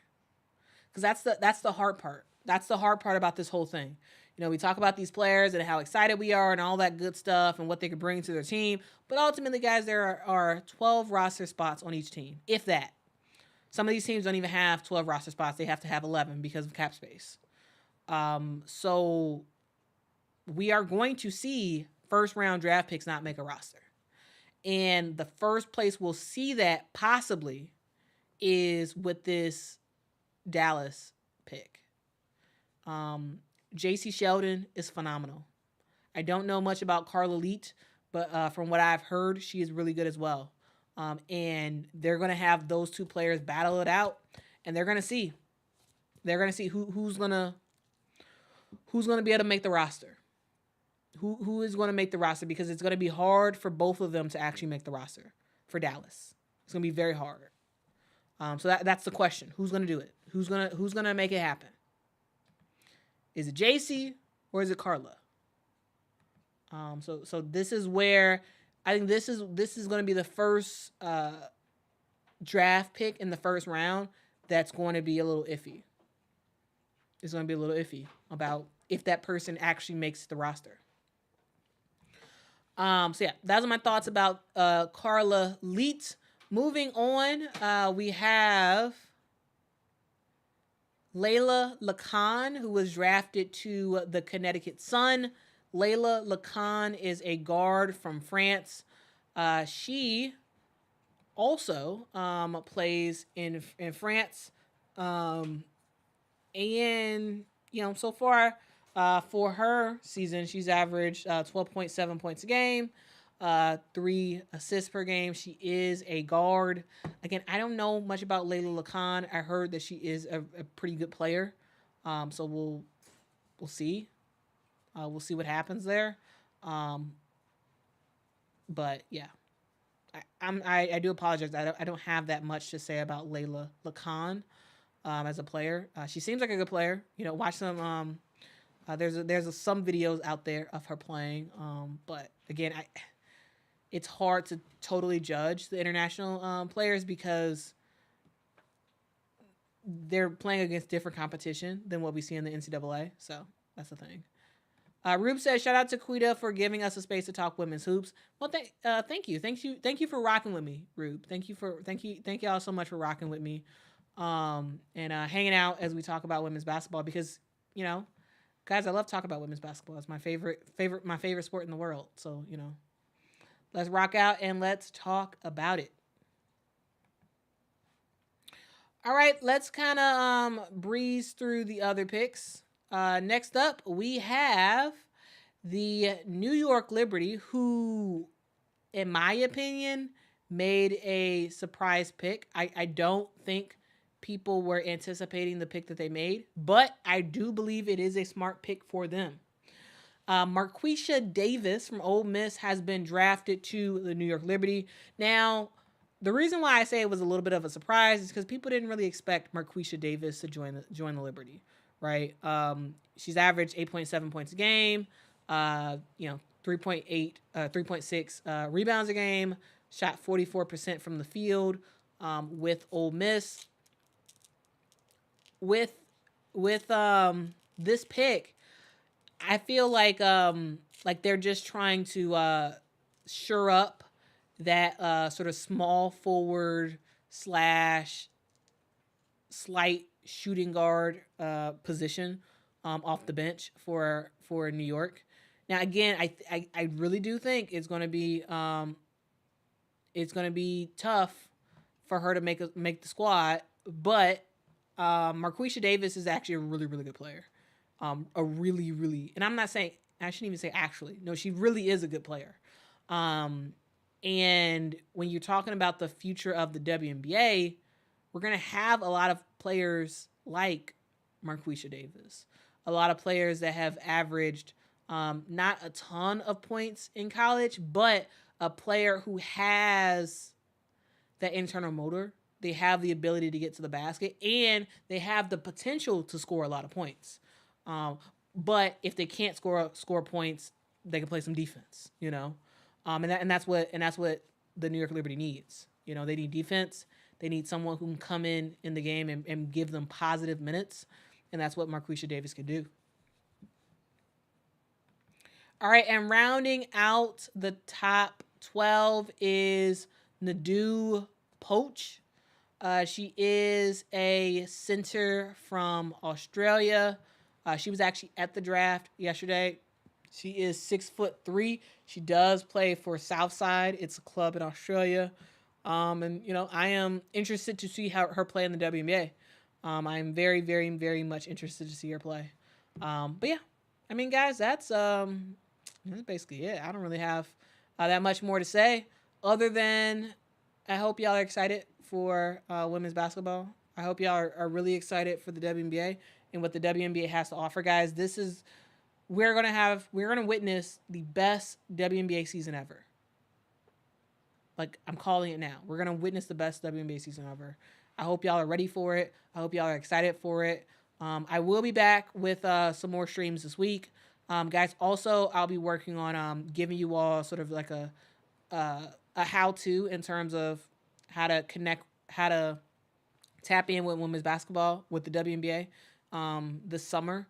Because that's the hard part. That's the hard part about this whole thing. You know, we talk about these players and how excited we are and all that good stuff and what they could bring to their team. But ultimately, guys, there are 12 roster spots on each team, if that. Some of these teams don't even have 12 roster spots. They have to have 11 because of cap space. So we are going to see first-round draft picks not make a roster. And the first place we'll see that possibly is with this Dallas pick. JC Sheldon is phenomenal. I don't know much about Carla Leet, but from what I've heard, she is really good as well. And they're going to have those two players battle it out, and they're going to see. They're going to see who's going to be able to make the roster. Who is going to make the roster, because it's going to be hard for both of them to actually make the roster for Dallas. It's going to be very hard. So that's the question. Who's going to do it? Who's going to make it happen? Is it JC or is it Carla? So this is where I think this is going to be the first draft pick in the first round that's going to be a little iffy. It's going to be a little iffy about if that person actually makes the roster. So yeah, those are my thoughts about Carla Leet. Moving on, we have Layla Lacan, who was drafted to the Connecticut Sun. Layla Lacan is a guard from France. She also plays in France. And, you know, so far for her season, she's averaged 12.7 points a game, 3 assists per game. She is a guard. Again, I don't know much about Layla Lacan. I heard that she is a pretty good player. So we'll see. We'll see what happens there. But yeah, I do apologize. I don't have that much to say about Layla Lacan as a player. She seems like a good player. You know, watch some. There's some videos out there of her playing. But again, it's hard to totally judge the international players because they're playing against different competition than what we see in the NCAA. So that's the thing. Rube says, shout out to Quita for giving us a space to talk women's hoops. Well, thank you. Thank you for rocking with me, Rube. Thank you all so much for rocking with me. And hanging out as we talk about women's basketball, because, you know, guys, I love talking about women's basketball. It's my favorite sport in the world. So, you know, let's rock out and let's talk about it. All right, let's kind of breeze through the other picks. Next up, we have the New York Liberty, who, in my opinion, made a surprise pick. I don't think people were anticipating the pick that they made, but I do believe it is a smart pick for them. Marquisha Davis from Ole Miss has been drafted to the New York Liberty. Now, the reason why I say it was a little bit of a surprise is because people didn't really expect Marquisha Davis to join the Liberty, right? She's averaged 8.7 points a game, 3.6 rebounds a game, shot 44% from the field with Ole Miss. With this pick, I feel like they're just trying to shore up that sort of small forward slash slight shooting guard position off the bench for New York. Now again, I really do think it's going to be tough for her to make the squad, but Marquisha Davis is actually a really, really good player. A really, really, and I'm not saying, I shouldn't even say actually. No, she really is a good player. And when you're talking about the future of the WNBA, we're going to have a lot of players like Marquisha Davis. A lot of players that have averaged not a ton of points in college, but a player who has that internal motor. They have the ability to get to the basket, and they have the potential to score a lot of points. But if they can't score points, they can play some defense, and that's what the New York Liberty needs. They need defense. They need someone who can come in the game and give them positive minutes, and that's what Marquisha Davis could do. All right, and rounding out the top 12 is Nadu Poach. She is a center from Australia. She was actually at the draft yesterday. She is 6'3". She does play for Southside. It's a club in Australia. And I am interested to see her play in the WNBA. I am very, very, very much interested to see her play. But yeah, I mean, guys, that's basically it. I don't really have that much more to say, other than I hope y'all are excited for women's basketball. I hope y'all are really excited for the WNBA and what the WNBA has to offer, guys. We're gonna witness the best WNBA season ever. Like, I'm calling it now. We're gonna witness the best WNBA season ever. I hope y'all are ready for it. I hope y'all are excited for it. I will be back with some more streams this week. Guys, also, I'll be working on giving you all sort of like a how-to in terms of how to tap in with women's basketball with the WNBA this summer.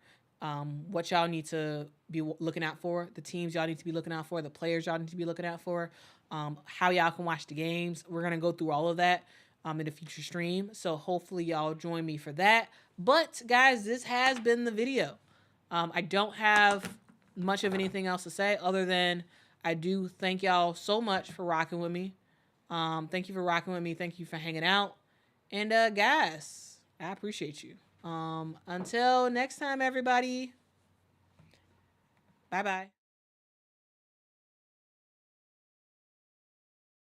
What y'all need to be looking out for, the teams y'all need to be looking out for, the players y'all need to be looking out for, how y'all can watch the games. We're going to go through all of that in a future stream. So hopefully y'all join me for that. But guys, this has been the video. I don't have much of anything else to say other than I do thank y'all so much for rocking with me. Thank you for rocking with me. Thank you for hanging out. And guys, I appreciate you. Until next time, everybody. Bye-bye.